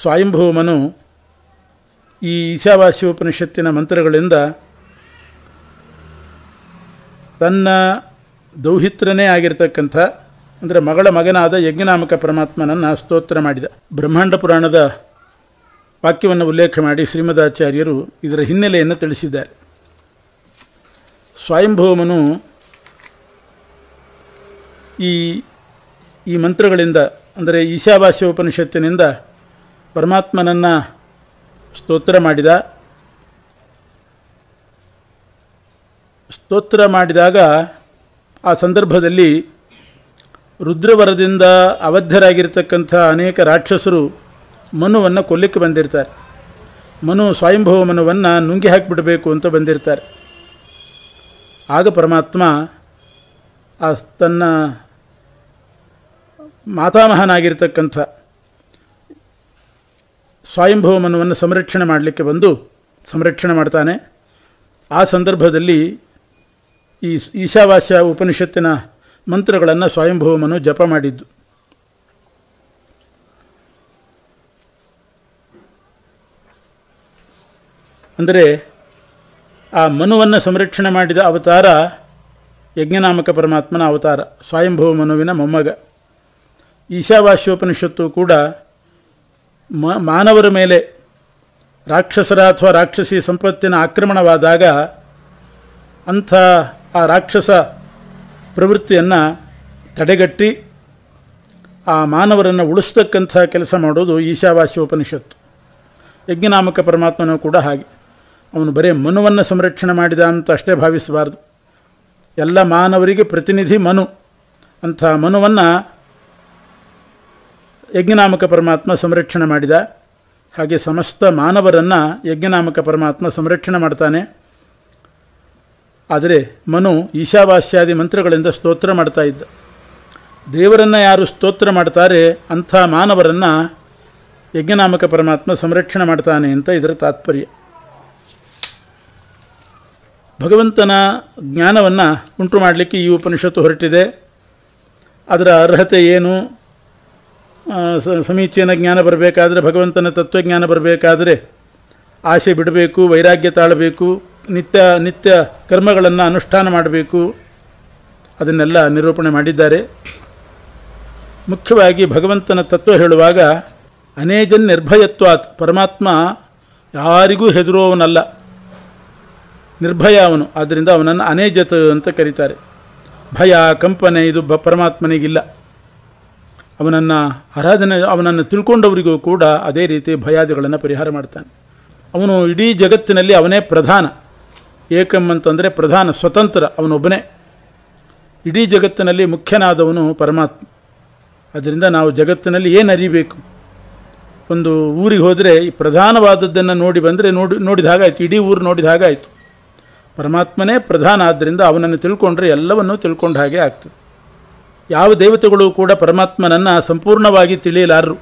ಸ್ವಯಂಭೂಮನು ಈ ಈಶಾವಾಸ್ಯೋಪನಿಷತ್ತಿನ ಮಂತ್ರಗಳಿಂದ ತನ್ನ ದೌಹಿತ್ರನೇ ಆಗಿರತಕ್ಕಂಥ ಅಂದರೆ ಮಗಳ ಮಗನಾದ ಯಜ್ಞನಾಮಕ ಪರಮಾತ್ಮನನ್ನು ಸ್ತೋತ್ರ ಮಾಡಿದ. ಬ್ರಹ್ಮಾಂಡ ಪುರಾಣದ ವಾಕ್ಯವನ್ನು ಉಲ್ಲೇಖ ಮಾಡಿ ಶ್ರೀಮದಾಚಾರ್ಯರು ಇದರ ಹಿನ್ನೆಲೆಯನ್ನು ತಿಳಿಸಿದ್ದಾರೆ. ಸ್ವಯಂಭೂಮನು ಈ ಮಂತ್ರಗಳಿಂದ ಅಂದರೆ ಈಶಾವಾಸ್ಯೋಪನಿಷತ್ತಿನಿಂದ ಪರಮಾತ್ಮನನ್ನು ಸ್ತೋತ್ರ ಮಾಡಿದಾಗ ಆ ಸಂದರ್ಭದಲ್ಲಿ ರುದ್ರವರದಿಂದ ಅವಧ್ಯರಾಗಿರ್ತಕ್ಕಂಥ ಅನೇಕ ರಾಕ್ಷಸರು ಮನುವನ್ನು ಕೊಲ್ಲಿಕ್ಕೆ ಬಂದಿರ್ತಾರೆ. ಮನು ಸ್ವಯಂಭವ ಮನುವನ್ನು ನುಂಗಿ ಹಾಕಿಬಿಡಬೇಕು ಅಂತ ಬಂದಿರ್ತಾರೆ. ಆಗ ಪರಮಾತ್ಮ ತನ್ನ ಮಾತಾಮಹನಾಗಿರ್ತಕ್ಕಂಥ ಸ್ವಯಂಭವ ಮನುವನ್ನು ಸಂರಕ್ಷಣೆ ಮಾಡಲಿಕ್ಕೆ ಬಂದು ಸಂರಕ್ಷಣೆ ಮಾಡ್ತಾನೆ. ಆ ಸಂದರ್ಭದಲ್ಲಿ ಈ ಈಶಾವಾಸ್ಯ ಉಪನಿಷತ್ತಿನ ಮಂತ್ರಗಳನ್ನು ಸ್ವಯಂಭವ ಮನು ಜಪ ಮಾಡಿದ್ದು. ಅಂದರೆ ಆ ಮನುವನ್ನು ಸಂರಕ್ಷಣೆ ಮಾಡಿದ ಅವತಾರ ಯಜ್ಞನಾಮಕ ಪರಮಾತ್ಮನ ಅವತಾರ, ಸ್ವಯಂಭವ ಮನುವಿನ ಮೊಮ್ಮಗ. ಈಶಾವಾಸ್ಯೋಪನಿಷತ್ತು ಕೂಡ ಮಾನವರ ಮೇಲೆ ರಾಕ್ಷಸರ ಅಥವಾ ರಾಕ್ಷಸಿ ಸಂಪತ್ತಿನ ಆಕ್ರಮಣವಾದಾಗ ಅಂಥ ಆ ರಾಕ್ಷಸ ಪ್ರವೃತ್ತಿಯನ್ನು ತಡೆಗಟ್ಟಿ ಆ ಮಾನವರನ್ನು ಉಳಿಸ್ತಕ್ಕಂಥ ಕೆಲಸ ಮಾಡೋದು ಈಶಾವಾಸ್ಯೋಪನಿಷತ್ತು. ಯಜ್ಞನಾಮಕ ಪರಮಾತ್ಮನೂ ಕೂಡ ಹಾಗೆ. ಅವನು ಬರೀ ಮನುವನ್ನು ಸಂರಕ್ಷಣೆ ಮಾಡಿದ ಅಂತ ಅಷ್ಟೇ ಭಾವಿಸಬಾರ್ದು. ಎಲ್ಲ ಮಾನವರಿಗೆ ಪ್ರತಿನಿಧಿ ಮನು. ಅಂಥ ಮನುವನ್ನು ಯಜ್ಞನಾಮಕ ಪರಮಾತ್ಮ ಸಂರಕ್ಷಣೆ ಮಾಡಿದ. ಹಾಗೆ ಸಮಸ್ತ ಮಾನವರನ್ನು ಯಜ್ಞನಾಮಕ ಪರಮಾತ್ಮ ಸಂರಕ್ಷಣೆ ಮಾಡ್ತಾನೆ. ಆದರೆ ಮನು ಈಶಾವಾಸ್ಯಾದಿ ಮಂತ್ರಗಳಿಂದ ಸ್ತೋತ್ರ ಮಾಡ್ತಾ ಇದ್ದ. ದೇವರನ್ನು ಯಾರು ಸ್ತೋತ್ರ ಮಾಡ್ತಾರೆ ಅಂಥ ಮಾನವರನ್ನು ಯಜ್ಞನಾಮಕ ಪರಮಾತ್ಮ ಸಂರಕ್ಷಣೆ ಮಾಡ್ತಾನೆ ಅಂತ ಇದರ ತಾತ್ಪರ್ಯ. ಭಗವಂತನ ಜ್ಞಾನವನ್ನು ಉಂಟು ಮಾಡಲಿಕ್ಕೆ ಈ ಉಪನಿಷತ್ತು ಹೊರಟಿದೆ. ಅದರ ಅರ್ಹತೆ ಏನು? ಸಮೀಚೀನ ಜ್ಞಾನ ಬರಬೇಕಾದ್ರೆ, ಭಗವಂತನ ತತ್ವಜ್ಞಾನ ಬರಬೇಕಾದರೆ ಆಸೆ ಬಿಡಬೇಕು, ವೈರಾಗ್ಯ ತಾಳಬೇಕು, ನಿತ್ಯ ಕರ್ಮಗಳನ್ನು ಅನುಷ್ಠಾನ ಮಾಡಬೇಕು. ಅದನ್ನೆಲ್ಲ ನಿರೂಪಣೆ ಮಾಡಿದ್ದಾರೆ. ಮುಖ್ಯವಾಗಿ ಭಗವಂತನ ತತ್ವ ಹೇಳುವಾಗ ಅನೇಜನ್ ನಿರ್ಭಯತ್ವಾತ್, ಪರಮಾತ್ಮ ಯಾರಿಗೂ ಹೆದರುವವನಲ್ಲ, ನಿರ್ಭಯ ಅವನು. ಆದ್ದರಿಂದ ಅವನನ್ನು ಅನೇಜತ್ ಅಂತ ಕರೀತಾರೆ. ಭಯ ಕಂಪನೆ ಇದು ಪರಮಾತ್ಮನಿಗಿಲ್ಲ. ಅವನನ್ನು ತಿಳ್ಕೊಂಡವರಿಗೂ ಕೂಡ ಅದೇ ರೀತಿ ಭಯಾದಿಗಳನ್ನು ಪರಿಹಾರ ಮಾಡ್ತಾನೆ. ಅವನು ಇಡೀ ಜಗತ್ತಿನಲ್ಲಿ ಅವನೇ ಪ್ರಧಾನ. ಏಕಂ ಅಂತಂದರೆ ಪ್ರಧಾನ, ಸ್ವತಂತ್ರ, ಅವನೊಬ್ಬನೇ. ಇಡೀ ಜಗತ್ತಿನಲ್ಲಿ ಮುಖ್ಯನಾದವನು ಪರಮಾತ್ಮ. ಅದರಿಂದ ನಾವು ಜಗತ್ತಿನಲ್ಲಿ ಏನು ಅರಿಬೇಕು? ಒಂದು ಊರಿಗೆ ಹೋದರೆ ಈ ಪ್ರಧಾನವಾದದ್ದನ್ನು ನೋಡಿ ಬಂದರೆ ನೋಡಿದ ಹಾಗಾಯಿತು, ಇಡೀ ಊರು ನೋಡಿದ ಹಾಗಾಯಿತು. ಪರಮಾತ್ಮನೇ ಪ್ರಧಾನ. ಆದ್ದರಿಂದ ಅವನನ್ನು ತಿಳ್ಕೊಂಡ್ರೆ ಎಲ್ಲವನ್ನೂ ತಿಳ್ಕೊಂಡ ಹಾಗೆ ಆಗ್ತದೆ. ಯಾವ ದೇವತೆಗಳು ಕೂಡ ಪರಮಾತ್ಮನನ್ನು ಸಂಪೂರ್ಣವಾಗಿ ತಿಳಿಯಲಾರರು.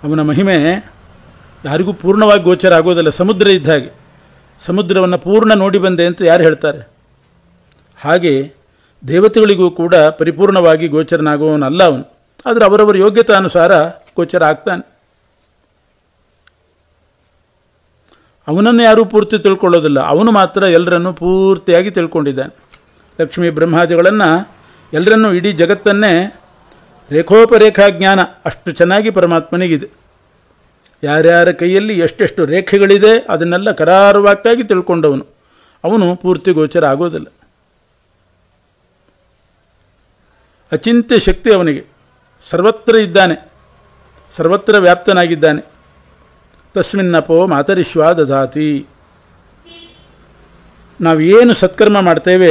ಅವನ ಮಹಿಮೆ ಯಾರಿಗೂ ಪೂರ್ಣವಾಗಿ ಗೋಚರ ಆಗೋದಿಲ್ಲ. ಸಮುದ್ರ ಇದ್ದ ಹಾಗೆ, ಸಮುದ್ರವನ್ನು ಪೂರ್ಣ ನೋಡಿ ಬಂದೆ ಅಂತ ಯಾರು ಹೇಳ್ತಾರೆ? ಹಾಗೆ ದೇವತೆಗಳಿಗೂ ಕೂಡ ಪರಿಪೂರ್ಣವಾಗಿ ಗೋಚರನಾಗುವವನಲ್ಲ ಅವನು. ಆದರೆ ಅವರವರ ಯೋಗ್ಯತಾನುಸಾರ ಗೋಚರ ಆಗ್ತಾನೆ. ಅವನನ್ನು ಯಾರೂ ಪೂರ್ತಿ ತಿಳ್ಕೊಳ್ಳೋದಿಲ್ಲ. ಅವನು ಮಾತ್ರ ಎಲ್ಲರನ್ನೂ ಪೂರ್ತಿಯಾಗಿ ತಿಳ್ಕೊಂಡಿದ್ದಾನೆ. ಲಕ್ಷ್ಮೀ ಬ್ರಹ್ಮಾದಿಗಳನ್ನು ಎಲ್ಲರನ್ನೂ, ಇಡೀ ಜಗತ್ತನ್ನೇ ರೇಖೋಪರೇಖಾ ಜ್ಞಾನ ಅಷ್ಟು ಚೆನ್ನಾಗಿ ಪರಮಾತ್ಮನಿಗಿದೆ. ಯಾರ್ಯಾರ ಕೈಯಲ್ಲಿ ಎಷ್ಟೆಷ್ಟು ರೇಖೆಗಳಿದೆ ಅದನ್ನೆಲ್ಲ ಕರಾರುವಾಕ್ಕಾಗಿ ತಿಳ್ಕೊಂಡವನು. ಅವನು ಪೂರ್ತಿ ಗೋಚರ ಆಗೋದಿಲ್ಲ. ಅಚಿಂತ್ಯ ಶಕ್ತಿ ಅವನಿಗೆ. ಸರ್ವತ್ರ ಇದ್ದಾನೆ, ಸರ್ವತ್ರ ವ್ಯಾಪ್ತನಾಗಿದ್ದಾನೆ. ತಸ್ಮಿನ್ನಪೋ ಮಾತರಿಶ್ವ ದದಾತಿ. ನಾವು ಏನು ಸತ್ಕರ್ಮ ಮಾಡ್ತೇವೆ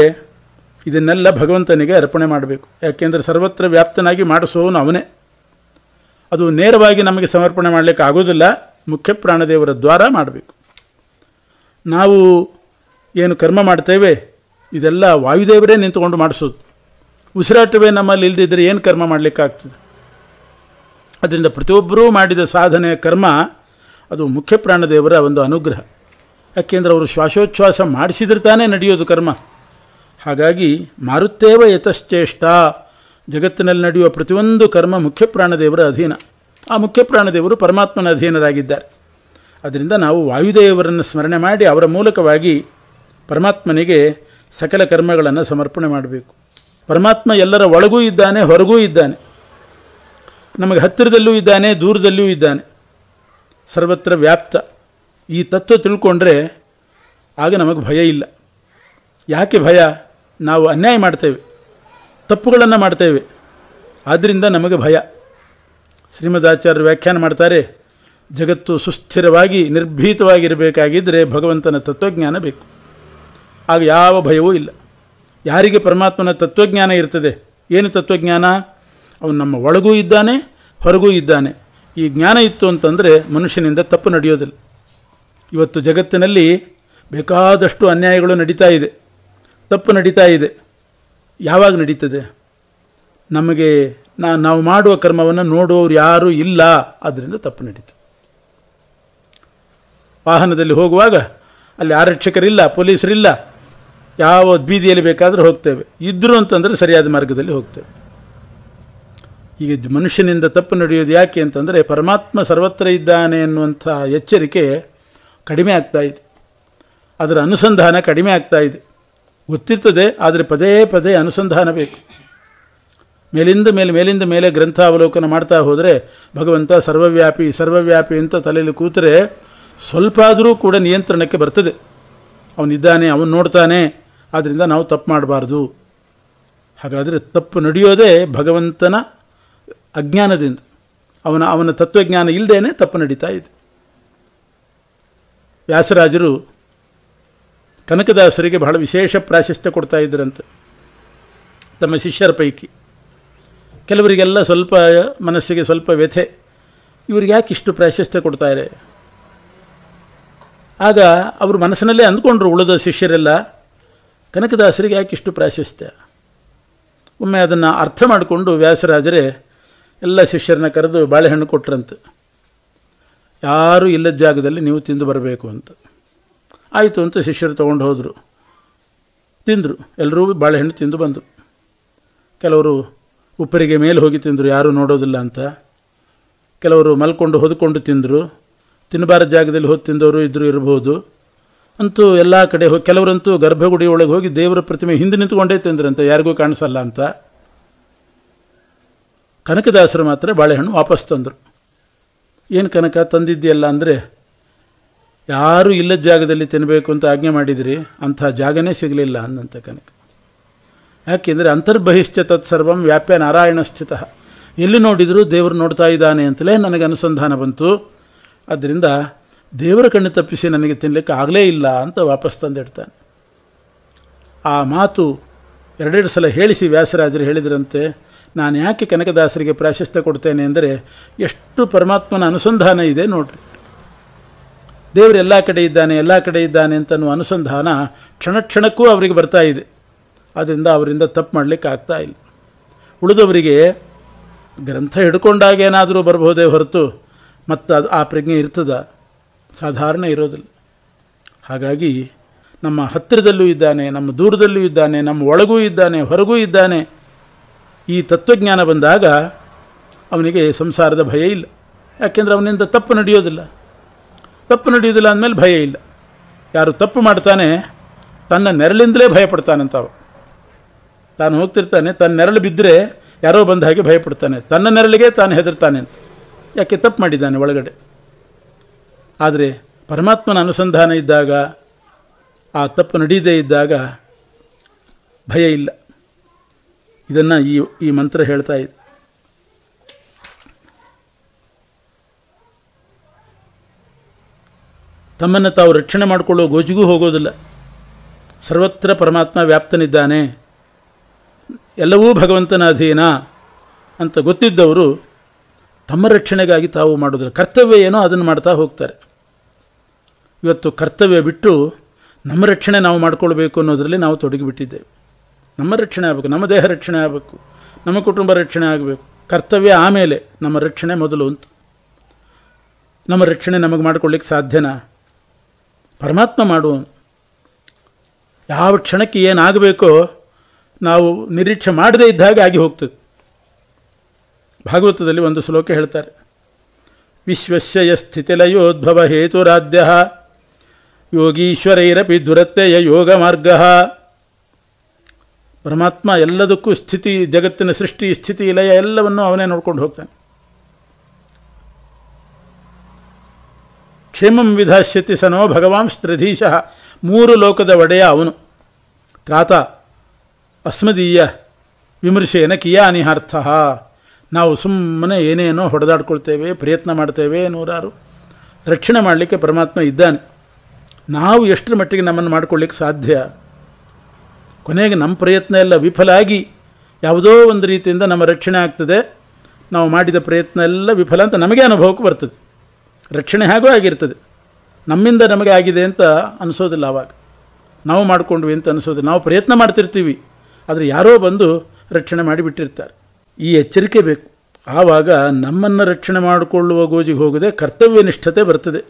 ಇದನ್ನೆಲ್ಲ ಭಗವಂತನಿಗೆ ಅರ್ಪಣೆ ಮಾಡಬೇಕು. ಯಾಕೆಂದರೆ ಸರ್ವತ್ರ ವ್ಯಾಪ್ತನಾಗಿ ಮಾಡಿಸೋನು ಅವನೇ. ಅದು ನೇರವಾಗಿ ನಮಗೆ ಸಮರ್ಪಣೆ ಮಾಡಲಿಕ್ಕೆ ಆಗೋದಿಲ್ಲ. ಮುಖ್ಯ ಪ್ರಾಣದೇವರ ದ್ವಾರ ಮಾಡಬೇಕು. ನಾವು ಏನು ಕರ್ಮ ಮಾಡ್ತೇವೆ ಇದೆಲ್ಲ ವಾಯುದೇವರೇ ನಿಂತುಕೊಂಡು ಮಾಡಿಸೋದು. ಉಸಿರಾಟವೇ ನಮ್ಮಲ್ಲಿ ಇಲ್ಲದಿದ್ದರೆ ಏನು ಕರ್ಮ ಮಾಡಲಿಕ್ಕಾಗ್ತದೆ? ಅದರಿಂದ ಪ್ರತಿಯೊಬ್ಬರೂ ಮಾಡಿದ ಸಾಧನೆ ಕರ್ಮ ಅದು ಮುಖ್ಯ ಪ್ರಾಣದೇವರ ಒಂದು ಅನುಗ್ರಹ. ಯಾಕೆಂದರೆ ಅವರು ಶ್ವಾಸೋಚ್ಛ್ವಾಸ ಮಾಡಿಸಿದ್ರೆ ತಾನೇ ನಡೆಯೋದು ಕರ್ಮ. ಹಾಗಾಗಿ ಮಾರುತ್ತೇವ ಯತಶ್ಚೇಷ್ಟ, ಜಗತ್ತಿನಲ್ಲಿ ನಡೆಯುವ ಪ್ರತಿಯೊಂದು ಕರ್ಮ ಮುಖ್ಯ ಪ್ರಾಣದೇವರ ಅಧೀನ. ಆ ಮುಖ್ಯ ಪ್ರಾಣದೇವರು ಪರಮಾತ್ಮನ ಅಧೀನರಾಗಿದ್ದಾರೆ. ಅದರಿಂದ ನಾವು ವಾಯುದೇವರನ್ನು ಸ್ಮರಣೆ ಮಾಡಿ ಅವರ ಮೂಲಕವಾಗಿ ಪರಮಾತ್ಮನಿಗೆ ಸಕಲ ಕರ್ಮಗಳನ್ನು ಸಮರ್ಪಣೆ ಮಾಡಬೇಕು. ಪರಮಾತ್ಮ ಎಲ್ಲರ ಒಳಗೂ ಇದ್ದಾನೆ, ಹೊರಗೂ ಇದ್ದಾನೆ, ನಮಗೆ ಹತ್ತಿರದಲ್ಲೂ ಇದ್ದಾನೆ, ದೂರದಲ್ಲಿಯೂ ಇದ್ದಾನೆ, ಸರ್ವತ್ರ ವ್ಯಾಪ್ತ. ಈ ತತ್ವ ತಿಳ್ಕೊಂಡ್ರೆ ಆಗ ನಮಗೆ ಭಯ ಇಲ್ಲ. ಯಾಕೆ ಭಯ? ನಾವು ಅನ್ಯಾಯ ಮಾಡ್ತೇವೆ, ತಪ್ಪುಗಳನ್ನು ಮಾಡ್ತೇವೆ, ಆದ್ದರಿಂದ ನಮಗೆ ಭಯ. ಶ್ರೀಮದಾಚಾರ್ಯರು ವ್ಯಾಖ್ಯಾನ ಮಾಡ್ತಾರೆ, ಜಗತ್ತು ಸುಸ್ಥಿರವಾಗಿ ನಿರ್ಭೀತವಾಗಿರಬೇಕಾಗಿದ್ದರೆ ಭಗವಂತನ ತತ್ವಜ್ಞಾನ ಬೇಕು. ಆಗ ಯಾವ ಭಯವೂ ಇಲ್ಲ. ಯಾರಿಗೆ ಪರಮಾತ್ಮನ ತತ್ವಜ್ಞಾನ ಇರ್ತದೆ? ಏನು ತತ್ವಜ್ಞಾನ? ಅವನು ನಮ್ಮ ಒಳಗೂ ಇದ್ದಾನೆ, ಹೊರಗೂ ಇದ್ದಾನೆ. ಈ ಜ್ಞಾನ ಇತ್ತು ಅಂತಂದರೆ ಮನುಷ್ಯನಿಂದ ತಪ್ಪು ನಡೆಯೋದಿಲ್ಲ. ಇವತ್ತು ಜಗತ್ತಿನಲ್ಲಿ ಬೇಕಾದಷ್ಟು ಅನ್ಯಾಯಗಳು ನಡೀತಾ ಇದೆ, ತಪ್ಪು ನಡೀತಾ ಇದೆ. ಯಾವಾಗ ನಡೀತದೆ? ನಮಗೆ ನಾವು ಮಾಡುವ ಕರ್ಮವನ್ನು ನೋಡುವವರು ಯಾರೂ ಇಲ್ಲ, ಆದ್ದರಿಂದ ತಪ್ಪು ನಡೀತದೆ. ವಾಹನದಲ್ಲಿ ಹೋಗುವಾಗ ಅಲ್ಲಿ ಆರಕ್ಷಕರಿಲ್ಲ, ಪೊಲೀಸರಿಲ್ಲ, ಯಾವ ಬೀದಿಯಲ್ಲಿ ಬೇಕಾದರೂ ಹೋಗ್ತೇವೆ. ಇದ್ದರು ಅಂತಂದರೆ ಸರಿಯಾದ ಮಾರ್ಗದಲ್ಲಿ ಹೋಗ್ತೇವೆ. ಈಗ ಮನುಷ್ಯನಿಂದ ತಪ್ಪು ನಡೆಯೋದು ಯಾಕೆ ಅಂತಂದರೆ ಪರಮಾತ್ಮ ಸರ್ವತ್ರ ಇದ್ದಾನೆ ಎನ್ನುವಂಥ ಎಚ್ಚರಿಕೆ ಕಡಿಮೆ ಆಗ್ತಾ ಇದೆ, ಅದರ ಅನುಸಂಧಾನ ಕಡಿಮೆ ಆಗ್ತಾ ಇದೆ. ಗೊತ್ತಿರ್ತದೆ, ಆದರೆ ಪದೇ ಪದೇ ಅನುಸಂಧಾನ ಬೇಕು. ಮೇಲಿಂದ ಮೇಲೆ ಗ್ರಂಥಾವಲೋಕನ ಮಾಡ್ತಾ ಹೋದರೆ ಭಗವಂತ ಸರ್ವವ್ಯಾಪಿ ಸರ್ವವ್ಯಾಪಿ ಅಂತ ತಲೆಯಲ್ಲಿ ಕೂತರೆ ಸ್ವಲ್ಪ ಆದರೂ ಕೂಡ ನಿಯಂತ್ರಣಕ್ಕೆ ಬರ್ತದೆ. ಅವನಿದ್ದಾನೆ, ಅವನು ನೋಡ್ತಾನೆ, ಆದ್ದರಿಂದ ನಾವು ತಪ್ಪು ಮಾಡಬಾರ್ದು. ಹಾಗಾದರೆ ತಪ್ಪು ನಡೆಯೋದೇ ಭಗವಂತನ ಅಜ್ಞಾನದಿಂದ, ಅವನ ತತ್ವಜ್ಞಾನ ಇಲ್ಲದೇನೆ ತಪ್ಪು ನಡೀತಾ ಇದೆ. ವ್ಯಾಸರಾಜರು ಕನಕದಾಸರಿಗೆ ಬಹಳ ವಿಶೇಷ ಪ್ರಾಶಸ್ತ್ಯ ಕೊಡ್ತಾ ಇದ್ದರಂತೆ ತಮ್ಮ ಶಿಷ್ಯರ ಪೈಕಿ. ಕೆಲವರಿಗೆಲ್ಲ ಸ್ವಲ್ಪ ಮನಸ್ಸಿಗೆ ಸ್ವಲ್ಪ ವ್ಯಥೆ, ಇವ್ರಿಗೆ ಯಾಕೆ ಇಷ್ಟು ಪ್ರಾಶಸ್ತ್ಯ ಕೊಡ್ತಾರೆ? ಆಗ ಅವರು ಮನಸ್ಸಿನಲ್ಲೇ ಅಂದ್ಕೊಂಡ್ರು ಉಳಿದ ಶಿಷ್ಯರೆಲ್ಲ, ಕನಕದಾಸರಿಗೆ ಯಾಕೆ ಇಷ್ಟು ಪ್ರಾಶಸ್ತ್ಯ? ಒಮ್ಮೆ ಅದನ್ನು ಅರ್ಥ ಮಾಡಿಕೊಂಡು ವ್ಯಾಸರಾಜರೇ ಎಲ್ಲ ಶಿಷ್ಯರನ್ನ ಕರೆದು ಬಾಳೆಹಣ್ಣು ಕೊಟ್ರಂತೆ. ಯಾರೂ ಇಲ್ಲದ ಜಾಗದಲ್ಲಿ ನೀವು ತಿಂದು ಬರಬೇಕು ಅಂತ. ಆಯಿತು ಅಂತ ಶಿಷ್ಯರು ತೊಗೊಂಡು ಹೋದರು, ತಿಂದರು. ಎಲ್ಲರೂ ಬಾಳೆಹಣ್ಣು ತಿಂದು ಬಂದರು. ಕೆಲವರು ಉಪ್ಪರಿಗೆ ಮೇಲೆ ಹೋಗಿ ತಿಂದರು, ಯಾರೂ ನೋಡೋದಿಲ್ಲ ಅಂತ. ಕೆಲವರು ಮಲ್ಕೊಂಡು ಹೊದ್ಕೊಂಡು ತಿಂದರು. ತಿನ್ನಬಾರದ ಜಾಗದಲ್ಲಿ ಹೋಗಿ ತಿಂದವರು ಇರಬಹುದು. ಅಂತೂ ಎಲ್ಲ ಕಡೆ ಹೋಗಿ, ಕೆಲವರಂತೂ ಗರ್ಭಗುಡಿ ಒಳಗೆ ಹೋಗಿ ದೇವರ ಪ್ರತಿಮೆ ಹಿಂದೆ ನಿಂತ್ಕೊಂಡೇ ತಿಂದ್ರಂತೆ, ಯಾರಿಗೂ ಕಾಣಿಸಲ್ಲ ಅಂತ. ಕನಕದಾಸರು ಮಾತ್ರ ಬಾಳೆಹಣ್ಣು ವಾಪಸ್ ತಂದರು. ಏನು ಕನಕ ತಂದಿದ್ದೀಯಲ್ಲ ಅಂದರೆ, ಯಾರೂ ಇಲ್ಲದ ಜಾಗದಲ್ಲಿ ತಿನ್ನಬೇಕು ಅಂತ ಆಜ್ಞೆ ಮಾಡಿದಿರಿ, ಅಂಥ ಜಾಗನೇ ಸಿಗಲಿಲ್ಲ ಅಂದಂತ ಕನಕ. ಯಾಕೆಂದರೆ ಅಂತರ್ಬಹಿಶ್ಚ ತತ್ಸರ್ವಂ ವ್ಯಾಪ್ಯ ನಾರಾಯಣ ಸ್ಥಿತ, ಎಲ್ಲಿ ನೋಡಿದರೂ ದೇವರು ನೋಡ್ತಾ ಇದ್ದಾನೆ ಅಂತಲೇ ನನಗೆ ಅನುಸಂಧಾನ ಬಂತು. ಆದ್ದರಿಂದ ದೇವರ ಕಣ್ಣು ತಪ್ಪಿಸಿ ನನಗೆ ತಿನ್ನಲಿಕ್ಕೆ ಆಗಲೇ ಇಲ್ಲ ಅಂತ ವಾಪಸ್ ತಂದಿಡ್ತಾನೆ. ಆ ಮಾತು ಎರಡೆರಡು ಸಲ ಹೇಳಿಸಿ ವ್ಯಾಸರಾಜರು ಹೇಳಿದ್ರಂತೆ, ನಾನು ಯಾಕೆ ಕನಕದಾಸರಿಗೆ ಪ್ರಾಶಸ್ತ್ಯ ಕೊಡ್ತೇನೆ ಅಂದರೆ, ಎಷ್ಟು ಪರಮಾತ್ಮನ ಅನುಸಂಧಾನ ಇದೆ ನೋಡ್ರಿ. ದೇವರು ಎಲ್ಲ ಕಡೆ ಇದ್ದಾನೆ ಅಂತನ್ನುವ ಅನುಸಂಧಾನ ಕ್ಷಣ ಕ್ಷಣಕ್ಕೂ ಅವರಿಗೆ ಬರ್ತಾ ಇದೆ. ಆದ್ದರಿಂದ ಅವರಿಂದ ತಪ್ಪು ಮಾಡಲಿಕ್ಕೆ ಆಗ್ತಾ ಇಲ್ಲ. ಉಳಿದವರಿಗೆ ಗ್ರಂಥ ಹಿಡ್ಕೊಂಡಾಗ ಏನಾದರೂ ಬರಬಹುದೇ ಹೊರತು ಮತ್ತು ಆ ಪ್ರಜ್ಞೆ ಇರ್ತದ? ಸಾಧಾರಣ ಇರೋದಿಲ್ಲ. ಹಾಗಾಗಿ ನಮ್ಮ ಹತ್ತಿರದಲ್ಲೂ ಇದ್ದಾನೆ, ನಮ್ಮ ದೂರದಲ್ಲೂ ಇದ್ದಾನೆ, ನಮ್ಮ ಒಳಗೂ ಇದ್ದಾನೆ, ಹೊರಗೂ ಇದ್ದಾನೆ. ಈ ತತ್ವಜ್ಞಾನ ಬಂದಾಗ ಅವನಿಗೆ ಸಂಸಾರದ ಭಯ ಇಲ್ಲ. ಯಾಕೆಂದರೆ ಅವನಿಂದ ತಪ್ಪು ನಡೆಯೋದಿಲ್ಲ ಅಂದಮೇಲೆ ಭಯ ಇಲ್ಲ. ಯಾರು ತಪ್ಪು ಮಾಡ್ತಾನೆ ತನ್ನ ನೆರಳಿಂದಲೇ ಭಯಪಡ್ತಾನಂತವ. ತಾನು ಹೋಗ್ತಿರ್ತಾನೆ, ತನ್ನ ನೆರಳು ಬಿದ್ದರೆ ಯಾರೋ ಬಂದ ಹಾಗೆ ಭಯಪಡ್ತಾನೆ, ತನ್ನ ನೆರಳಿಗೆ ತಾನು ಹೆದರ್ತಾನೆ ಅಂತ. ಯಾಕೆ? ತಪ್ಪು ಮಾಡಿದ್ದಾನೆ ಒಳಗಡೆ. ಆದರೆ ಪರಮಾತ್ಮನ ಅನುಸಂಧಾನ ಇದ್ದಾಗ, ಆ ತಪ್ಪು ನಡೀದೇ ಇದ್ದಾಗ ಭಯ ಇಲ್ಲ. ಇದನ್ನು ಈ ಮಂತ್ರ ಹೇಳ್ತಾ ಇದೆ. ತಮ್ಮನ್ನು ತಾವು ರಕ್ಷಣೆ ಮಾಡಿಕೊಳ್ಳೋ ಗೋಜಿಗೂ ಹೋಗೋದಿಲ್ಲ. ಸರ್ವತ್ರ ಪರಮಾತ್ಮ ವ್ಯಾಪ್ತನಿದ್ದಾನೆ, ಎಲ್ಲವೂ ಭಗವಂತನ ಅಧೀನ ಅಂತ ಗೊತ್ತಿದ್ದವರು ತಮ್ಮ ರಕ್ಷಣೆಗಾಗಿ ತಾವು ಮಾಡೋದಿಲ್ಲ. ಕರ್ತವ್ಯ ಏನೋ ಅದನ್ನು ಮಾಡ್ತಾ ಹೋಗ್ತಾರೆ. ಇವತ್ತು ಕರ್ತವ್ಯ ಬಿಟ್ಟು ನಮ್ಮ ರಕ್ಷಣೆ ನಾವು ಮಾಡಿಕೊಳ್ಬೇಕು ಅನ್ನೋದರಲ್ಲಿ ನಾವು ತೊಡಗಿಬಿಟ್ಟಿದ್ದೇವೆ. ನಮ್ಮ ರಕ್ಷಣೆ ಆಗಬೇಕು, ನಮ್ಮ ದೇಹ ರಕ್ಷಣೆ ಆಗಬೇಕು, ನಮ್ಮ ಕುಟುಂಬ ರಕ್ಷಣೆ ಆಗಬೇಕು. ಕರ್ತವ್ಯ ಆಮೇಲೆ, ನಮ್ಮ ರಕ್ಷಣೆ ಮೊದಲು ಅಂತ. ನಮ್ಮ ರಕ್ಷಣೆ ನಮಗೆ ಮಾಡಿಕೊಳ್ಳಿಕ್ಕೆ ಸಾಧ್ಯನಾ? ಪರಮಾತ್ಮ ಮಾಡುವನು. ಯಾವ ಕ್ಷಣಕ್ಕೆ ಏನಾಗಬೇಕೋ ನಾವು ನಿರೀಕ್ಷೆ ಮಾಡದೇ ಇದ್ದಾಗ ಆಗಿ ಹೋಗ್ತದೆ. ಭಾಗವತದಲ್ಲಿ ಒಂದು ಶ್ಲೋಕ ಹೇಳ್ತಾರೆ, ವಿಶ್ವಸ್ಯ ಸ್ಥಿತಿಲಯೋದ್ಭವ ಹೇತುರಾದ್ಯ ಯೋಗೀಶ್ವರೈರಪಿ ದುರತ್ಯಯ ಯೋಗ ಮಾರ್ಗ. ಪರಮಾತ್ಮ ಎಲ್ಲದಕ್ಕೂ ಸ್ಥಿತಿ, ಜಗತ್ತಿನ ಸೃಷ್ಟಿ ಸ್ಥಿತಿ ಲಯ ಎಲ್ಲವನ್ನೂ ಅವನೇ ನೋಡ್ಕೊಂಡು ಹೋಗ್ತಾನೆ. ಕ್ಷೇಮಂ ವಿಧಾಸ್ಯತಿ ಸನೋ ಭಗವಾಂಸ್ತ್ರಧೀಶಃ. ಮೂರು ಲೋಕದ ಒಡೆಯ ಅವನು. ತ್ರಾತ ಅಸ್ಮದೀಯ ವಿಮರ್ಶೇನ ಕಿಯಾನಿಹಾರ್ಥ. ನಾವು ಸುಮ್ಮನೆ ಏನೇನೋ ಹೊಡೆದಾಡ್ಕೊಳ್ತೇವೆ, ಪ್ರಯತ್ನ ಮಾಡ್ತೇವೆ, ನೂರಾರು. ರಕ್ಷಣೆ ಮಾಡಲಿಕ್ಕೆ ಪರಮಾತ್ಮ ಇದ್ದಾನೆ. ನಾವು ಎಷ್ಟರ ಮಟ್ಟಿಗೆ ನಮ್ಮನ್ನು ಮಾಡ್ಕೊಳ್ಳಿಕ್ಕೆ ಸಾಧ್ಯ? ಕೊನೆಗೆ ನಮ್ಮ ಪ್ರಯತ್ನ ಎಲ್ಲ ವಿಫಲ ಆಗಿ ಯಾವುದೋ ಒಂದು ರೀತಿಯಿಂದ ನಮ್ಮ ರಕ್ಷಣೆ ಆಗ್ತದೆ. ನಾವು ಮಾಡಿದ ಪ್ರಯತ್ನ ಎಲ್ಲ ವಿಫಲ ಅಂತ ನಮಗೆ ಅನುಭವಕ್ಕೆ ಬರ್ತದೆ. ರಕ್ಷಣೆ ಹೇಗೋ ಆಗಿರ್ತದೆ, ನಮ್ಮಿಂದ ನಮಗೆ ಆಗಿದೆ ಅಂತ ಅನಿಸೋದಿಲ್ಲ. ಆವಾಗ ನಾವು ಮಾಡಿಕೊಂಡ್ವಿ ಅಂತ ಅನಿಸೋದಿಲ್ಲ. ನಾವು ಪ್ರಯತ್ನ ಮಾಡ್ತಿರ್ತೀವಿ, ಆದರೆ ಯಾರೋ ಬಂದು ರಕ್ಷಣೆ ಮಾಡಿಬಿಟ್ಟಿರ್ತಾರೆ. ಈ ಎಚ್ಚರಿಕೆ ಬೇಕು. ಆವಾಗ ನಮ್ಮನ್ನು ರಕ್ಷಣೆ ಮಾಡಿಕೊಳ್ಳುವ ಗೋಜಿಗೆ ಹೋಗದೆ ಕರ್ತವ್ಯ ನಿಷ್ಠತೆ ಬರ್ತದೆ.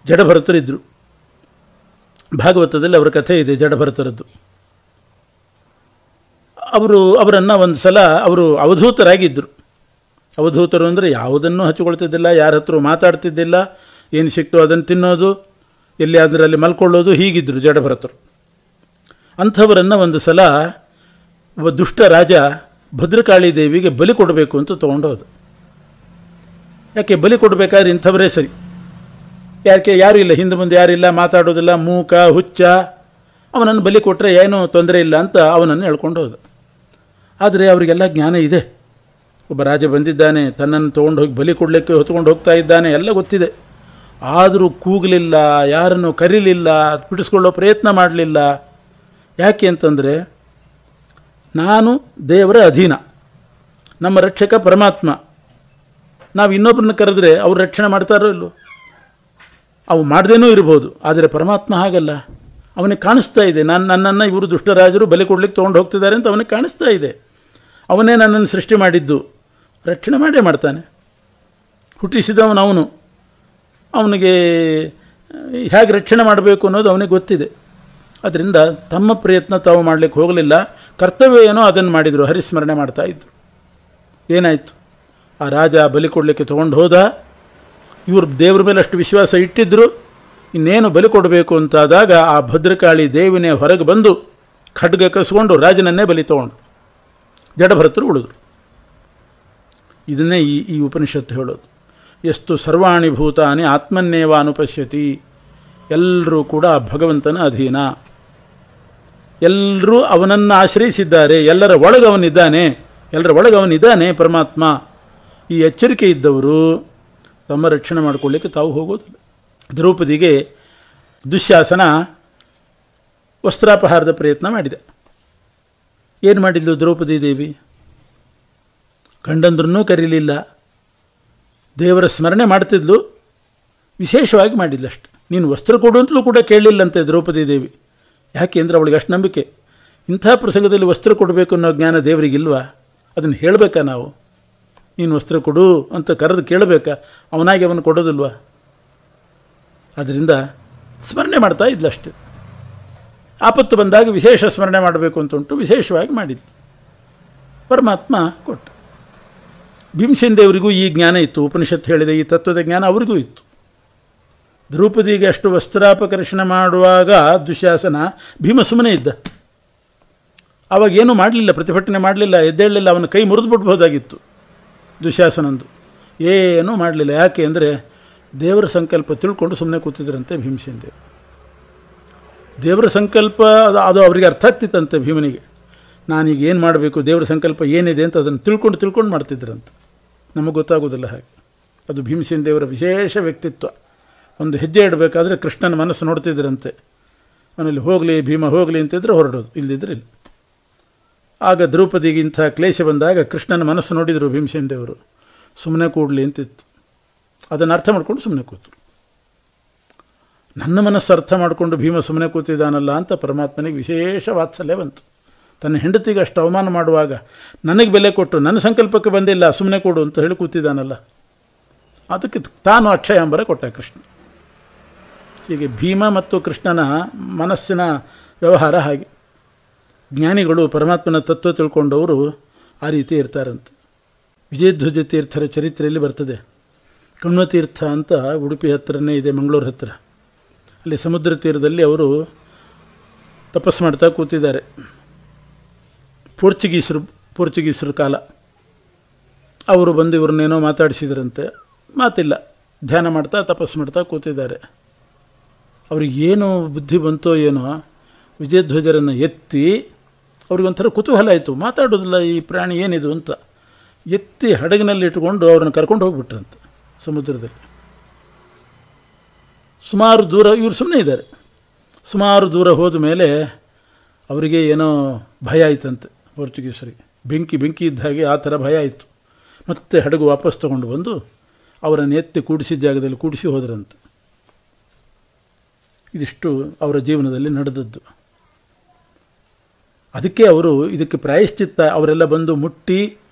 ಜಡಭರತರಿದ್ದರು. ಭಾಗವತದಲ್ಲಿ ಅವರ ಕಥೆ ಇದೆ ಜಡಭರತರದ್ದು. ಅವರನ್ನು ಒಂದು ಸಲ ಅವರು ಅವಧೂತರಾಗಿದ್ದರು. ಅವಧೂತರು ಅಂದರೆ ಯಾವುದನ್ನು ಹಚ್ಚಿಕೊಳ್ತಿದ್ದಿಲ್ಲ, ಯಾರ ಹತ್ರ ಮಾತಾಡ್ತಿದ್ದಿಲ್ಲ, ಏನು ಸಿಕ್ತೋ ಅದನ್ನು ತಿನ್ನೋದು, ಎಲ್ಲಿ ಆದರೆ ಅಲ್ಲಿ ಮಲ್ಕೊಳ್ಳೋದು, ಹೀಗಿದ್ದರು ಜಡಭರತರು. ಅಂಥವರನ್ನು ಒಂದು ಸಲ ಒಬ್ಬ ದುಷ್ಟ ರಾಜ ಭದ್ರಕಾಳಿ ದೇವಿಗೆ ಬಲಿ ಕೊಡಬೇಕು ಅಂತ ತೊಗೊಂಡೋದು. ಯಾಕೆ ಬಲಿ ಕೊಡಬೇಕಾದ್ರೆ ಇಂಥವರೇ ಸರಿ. ಯಾರು ಇಲ್ಲ, ಹಿಂದೆ ಮುಂದೆ ಯಾರಿಲ್ಲ, ಮಾತಾಡೋದಿಲ್ಲ, ಮೂಕ ಹುಚ್ಚ, ಅವನನ್ನು ಬಲಿ ಕೊಟ್ಟರೆ ಏನೂ ತೊಂದರೆ ಇಲ್ಲ ಅಂತ ಅವನನ್ನು ಹೇಳ್ಕೊಂಡು ಹೋದ. ಆದರೆ ಅವರಿಗೆಲ್ಲ ಜ್ಞಾನ ಇದೆ. ಒಬ್ಬ ರಾಜ ಬಂದಿದ್ದಾನೆ, ತನ್ನನ್ನು ತೊಗೊಂಡು ಹೋಗಿ ಬಲಿ ಕೊಡಲಿಕ್ಕೆ ಹೊತ್ಕೊಂಡು ಹೋಗ್ತಾ ಇದ್ದಾನೆ, ಎಲ್ಲ ಗೊತ್ತಿದೆ. ಆದರೂ ಕೂಗಲಿಲ್ಲ, ಯಾರನ್ನು ಕರೀಲಿಲ್ಲ, ಬಿಡಿಸ್ಕೊಳ್ಳೋ ಪ್ರಯತ್ನ ಮಾಡಲಿಲ್ಲ. ಯಾಕೆ ಅಂತಂದರೆ, ನಾನು ದೇವರ ಅಧೀನ, ನಮ್ಮ ರಕ್ಷಕ ಪರಮಾತ್ಮ. ನಾವು ಇನ್ನೊಬ್ಬರನ್ನ ಕರೆದ್ರೆ ಅವ್ರು ರಕ್ಷಣೆ ಮಾಡ್ತಾರೋ ಇಲ್ಲೋ, ಅವು ಮಾಡದೇನೂ ಇರ್ಬೋದು. ಆದರೆ ಪರಮಾತ್ಮ ಹಾಗಲ್ಲ, ಅವನಿಗೆ ಕಾಣಿಸ್ತಾ ಇದೆ. ನನ್ನನ್ನು ಇವರು ದುಷ್ಟರಾಜರು ಬಲಿ ಕೊಡ್ಲಿಕ್ಕೆ ತೊಗೊಂಡು ಹೋಗ್ತಿದ್ದಾರೆ ಅಂತ ಅವನಿಗೆ ಕಾಣಿಸ್ತಾ ಇದೆ. ಅವನೇ ನನ್ನನ್ನು ಸೃಷ್ಟಿ ಮಾಡಿದ್ದು, ರಕ್ಷಣೆ ಮಾಡೇ ಮಾಡ್ತಾನೆ. ಹುಟ್ಟಿಸಿದವನು ಅವನು. ಅವನಿಗೆ ಹೇಗೆ ರಕ್ಷಣೆ ಮಾಡಬೇಕು ಅನ್ನೋದು ಅವನಿಗೆ ಗೊತ್ತಿದೆ. ಅದರಿಂದ ತಮ್ಮ ಪ್ರಯತ್ನ ತಾವು ಮಾಡಲಿಕ್ಕೆ ಹೋಗಲಿಲ್ಲ. ಕರ್ತವ್ಯ ಏನೋ ಅದನ್ನು ಮಾಡಿದರು, ಹರಿಸ್ಮರಣೆ ಮಾಡ್ತಾಯಿದ್ರು. ಏನಾಯಿತು? ಆ ರಾಜ ಬಲಿ ಕೊಡಲಿಕ್ಕೆ ತೊಗೊಂಡು ಹೋದ. ಇವರು ದೇವ್ರ ಮೇಲೆ ಅಷ್ಟು ವಿಶ್ವಾಸ ಇಟ್ಟಿದ್ದರು. ಇನ್ನೇನು ಬಲಿ ಕೊಡಬೇಕು ಅಂತಾದಾಗ ಆ ಭದ್ರಕಾಳಿ ದೇವಿನೇ ಹೊರಗೆ ಬಂದು ಖಡ್ಗ ಕಸ್ಕೊಂಡು ರಾಜನನ್ನೇ ಬಲಿ ತೊಗೊಂಡು ಜಡಭರತರು ಉಳಿದ್ರು. ಇದನ್ನೇ ಈ ಉಪನಿಷತ್ತು ಹೇಳೋದು. ಎಷ್ಟು ಸರ್ವಾಣಿ ಭೂತಾನಿ ಆತ್ಮನ್ನೇವ ಅನುಪಶ್ಯತಿ. ಎಲ್ಲರೂ ಕೂಡ ಭಗವಂತನ ಅಧೀನ, ಎಲ್ಲರೂ ಅವನನ್ನು ಆಶ್ರಯಿಸಿದ್ದಾರೆ. ಎಲ್ಲರ ಒಳಗವನಿದ್ದಾನೆ ಪರಮಾತ್ಮ. ಈ ಎಚ್ಚರಿಕೆ ಇದ್ದವರು ತಮ್ಮ ರಕ್ಷಣೆ ಮಾಡಿಕೊಳ್ಳಿಕ್ಕೆ ತಾವು ಹೋಗೋದಿಲ್ಲ. ದ್ರೌಪದಿಗೆ ದುಶ್ಯಾಸನ ವಸ್ತ್ರಾಪಹಾರದ ಪ್ರಯತ್ನ ಮಾಡಿದೆ. ಏನು ಮಾಡಿದ್ಲು ದ್ರೌಪದಿ ದೇವಿ? ಗಂಡಂದ್ರನ್ನೂ ಕರೀಲಿಲ್ಲ, ದೇವರ ಸ್ಮರಣೆ ಮಾಡ್ತಿದ್ಲು, ವಿಶೇಷವಾಗಿ ಮಾಡಿದ್ಲಷ್ಟು. ನೀನು ವಸ್ತ್ರ ಕೊಡು ಅಂತಲೂ ಕೂಡ ಕೇಳಲಿಲ್ಲಂತೆ ದ್ರೌಪದಿ ದೇವಿ. ಯಾಕೆ ಅಂದರೆ ಅವಳಿಗೆ ಅಷ್ಟು ನಂಬಿಕೆ. ಇಂಥ ಪ್ರಸಂಗದಲ್ಲಿ ವಸ್ತ್ರ ಕೊಡಬೇಕು ಅನ್ನೋ ಜ್ಞಾನ ದೇವರಿಗಿಲ್ವಾ? ಅದನ್ನು ಹೇಳಬೇಕಾ ನಾವು? ನೀನು ವಸ್ತ್ರ ಕೊಡು ಅಂತ ಕರೆದು ಕೇಳಬೇಕಾ? ಅವನಾಗಿ ಅವನು ಕೊಡೋದಿಲ್ವಾ? ಆದ್ದರಿಂದ ಸ್ಮರಣೆ ಮಾಡ್ತಾ ಇದ್ಲಷ್ಟೆ. ಆಪತ್ತು ಬಂದಾಗ ವಿಶೇಷ ಸ್ಮರಣೆ ಮಾಡಬೇಕು ಅಂತ ಉಂಟು, ವಿಶೇಷವಾಗಿ ಮಾಡಿದ್ಲು. ಪರಮಾತ್ಮ ಕೊಟ್ಟ. ಭೀಮಸೇನ ದೇವರಿಗೂ ಈ ಜ್ಞಾನ ಇತ್ತು. ಉಪನಿಷತ್ತು ಹೇಳಿದ ಈ ತತ್ವದ ಜ್ಞಾನ ಅವರಿಗೂ ಇತ್ತು. ದ್ರೌಪದಿಗೆ ಅಷ್ಟು ವಸ್ತ್ರಾಪಕರ್ಷಣೆ ಮಾಡುವಾಗ ದುಶ್ಯಾಸನ ಭೀಮ ಸುಮ್ಮನೆ ಇದ್ದ. ಆವಾಗೇನೂ ಮಾಡಲಿಲ್ಲ, ಪ್ರತಿಭಟನೆ ಮಾಡಲಿಲ್ಲ, ಎದ್ದೇಳಲಿಲ್ಲ. ಅವನ ಕೈ ಮುರಿದು ಬಿಡ್ಬೋದಾಗಿತ್ತು ದುಶ್ಯಾಸನಂದು. ಏನೂ ಮಾಡಲಿಲ್ಲ. ಯಾಕೆ ಅಂದರೆ ದೇವರ ಸಂಕಲ್ಪ ತಿಳ್ಕೊಂಡು ಸುಮ್ಮನೆ ಕೂತಿದ್ರಂತೆ ಭೀಮಸೇನ ದೇವರು. ದೇವರ ಸಂಕಲ್ಪ ಅದು ಅವರಿಗೆ ಅರ್ಥ ಆಗ್ತಿತ್ತಂತೆ ಭೀಮನಿಗೆ. ನಾನೀಗ ಏನು ಮಾಡಬೇಕು, ದೇವರ ಸಂಕಲ್ಪ ಏನಿದೆ ಅಂತ ಅದನ್ನು ತಿಳ್ಕೊಂಡು ಮಾಡ್ತಿದ್ರಂತೆ. ನಮಗೆ ಗೊತ್ತಾಗೋದಿಲ್ಲ ಹಾಗೆ. ಅದು ಭೀಮಸೇನ ದೇವರ ವಿಶೇಷ ವ್ಯಕ್ತಿತ್ವ. ಒಂದು ಹೆಜ್ಜೆ ಇಡಬೇಕಾದ್ರೆ ಕೃಷ್ಣನ ಮನಸ್ಸು ನೋಡ್ತಿದ್ರಂತೆ. ಅವನಲ್ಲಿ ಹೋಗಲಿ ಭೀಮ ಹೋಗಲಿ ಅಂತಿದ್ರೆ ಹೊರಡೋದು, ಇಲ್ಲದಿದ್ದರೆ ಇಲ್ಲ. ಆಗ ದ್ರೌಪದಿಗೆ ಇಂಥ ಕ್ಲೇಶ ಬಂದಾಗ ಕೃಷ್ಣನ ಮನಸ್ಸು ನೋಡಿದರು ಭೀಮಸೇನ ದೇವರು. ಸುಮ್ಮನೆ ಕೂಡಲಿ ಅಂತಿತ್ತು. ಅದನ್ನು ಅರ್ಥ ಮಾಡಿಕೊಂಡು ಸುಮ್ಮನೆ ಕೂತರು. ನನ್ನ ಮನಸ್ಸು ಅರ್ಥ ಮಾಡಿಕೊಂಡು ಭೀಮ ಸುಮ್ಮನೆ ಕೂತಿದ್ದಾನಲ್ಲ ಅಂತ ಪರಮಾತ್ಮನಿಗೆ ವಿಶೇಷ ವಾತ್ಸಲ್ಯ ಬಂತು. ತನ್ನ ಹೆಂಡತಿಗೆ ಅಷ್ಟು ಅವಮಾನ ಮಾಡುವಾಗ ನನಗೆ ಬೆಲೆ ಕೊಟ್ಟು ನನ್ನ ಸಂಕಲ್ಪಕ್ಕೆ ಬಂದಿಲ್ಲ, ಸುಮ್ಮನೆ ಕೊಡು ಅಂತ ಹೇಳಿ ಕೂತಿದ್ದಾನಲ್ಲ, ಅದಕ್ಕೆ ತಾನು ಅಕ್ಷಯಾಂಬರ ಕೊಟ್ಟ ಕೃಷ್ಣ. ಹೀಗೆ ಭೀಮ ಮತ್ತು ಕೃಷ್ಣನ ಮನಸ್ಸಿನ ವ್ಯವಹಾರ ಹಾಗೆ. ಜ್ಞಾನಿಗಳು ಪರಮಾತ್ಮನ ತತ್ವ ತಿಳ್ಕೊಂಡವರು ಆ ರೀತಿ ಇರ್ತಾರಂತೆ. ವಿಜಯಧ್ವಜ ತೀರ್ಥರ ಚರಿತ್ರೆಯಲ್ಲಿ ಬರ್ತದೆ. ಕಣ್ವತೀರ್ಥ ಅಂತ ಉಡುಪಿ ಹತ್ತಿರನೇ ಇದೆ, ಮಂಗಳೂರು ಹತ್ತಿರ. ಅಲ್ಲಿ ಸಮುದ್ರ ತೀರದಲ್ಲಿ ಅವರು ತಪಸ್ಸು ಮಾಡ್ತಾ ಕೂತಿದ್ದಾರೆ. ಪೋರ್ಚುಗೀಸರು ಕಾಲ. ಅವರು ಬಂದು ಇವ್ರನ್ನೇನೋ ಮಾತಾಡಿಸಿದ್ರಂತೆ. ಮಾತಿಲ್ಲ, ಧ್ಯಾನ ಮಾಡ್ತಾ ತಪಸ್ಸು ಮಾಡ್ತಾ ಕೂತಿದ್ದಾರೆ. ಅವ್ರಿಗೇನು ಬುದ್ಧಿ ಬಂತೋ ಏನೋ, ವಿಜಯಧ್ವಜರನ್ನು ಎತ್ತಿ, ಅವ್ರಿಗೊಂಥರ ಕುತೂಹಲ ಆಯಿತು, ಮಾತಾಡೋದಿಲ್ಲ ಈ ಪ್ರಾಣಿ ಏನಿದು ಅಂತ. ಎತ್ತಿ ಹಡಗಿನಲ್ಲಿ ಇಟ್ಕೊಂಡು ಅವ್ರನ್ನ ಕರ್ಕೊಂಡು ಹೋಗ್ಬಿಟ್ರಂತೆ ಸಮುದ್ರದಲ್ಲಿ. ಸುಮಾರು ದೂರ ಇವರು ಸುಮ್ಮನೆ ಇದ್ದಾರೆ. ಸುಮಾರು ದೂರ ಹೋದ ಮೇಲೆ ಅವರಿಗೆ ಏನೋ ಭಯ ಆಯ್ತಂತೆ, ಪೋರ್ಚುಗೀಸರಿಗೆ. ಬೆಂಕಿ ಇದ್ದ ಹಾಗೆ ಆ ಥರ ಭಯ ಆಯಿತು. ಮತ್ತೆ ಹಡಗು ವಾಪಸ್ ತೊಗೊಂಡು ಬಂದು ಅವರನ್ನು ಎತ್ತಿ ಕೂಡಿಸಿದ ಜಾಗದಲ್ಲಿ ಕೂಡಿಸಿ ಹೋದ್ರಂತೆ. ಇದಿಷ್ಟು ಅವರ ಜೀವನದಲ್ಲಿ ನಡೆದದ್ದು. ಅದಕ್ಕೆ ಅವರು ಇದಕ್ಕೆ ಪ್ರಾಯಶ್ಚಿತ್ತ, ಅವರೆಲ್ಲ ಬಂದು ಮುಟ್ಟಿ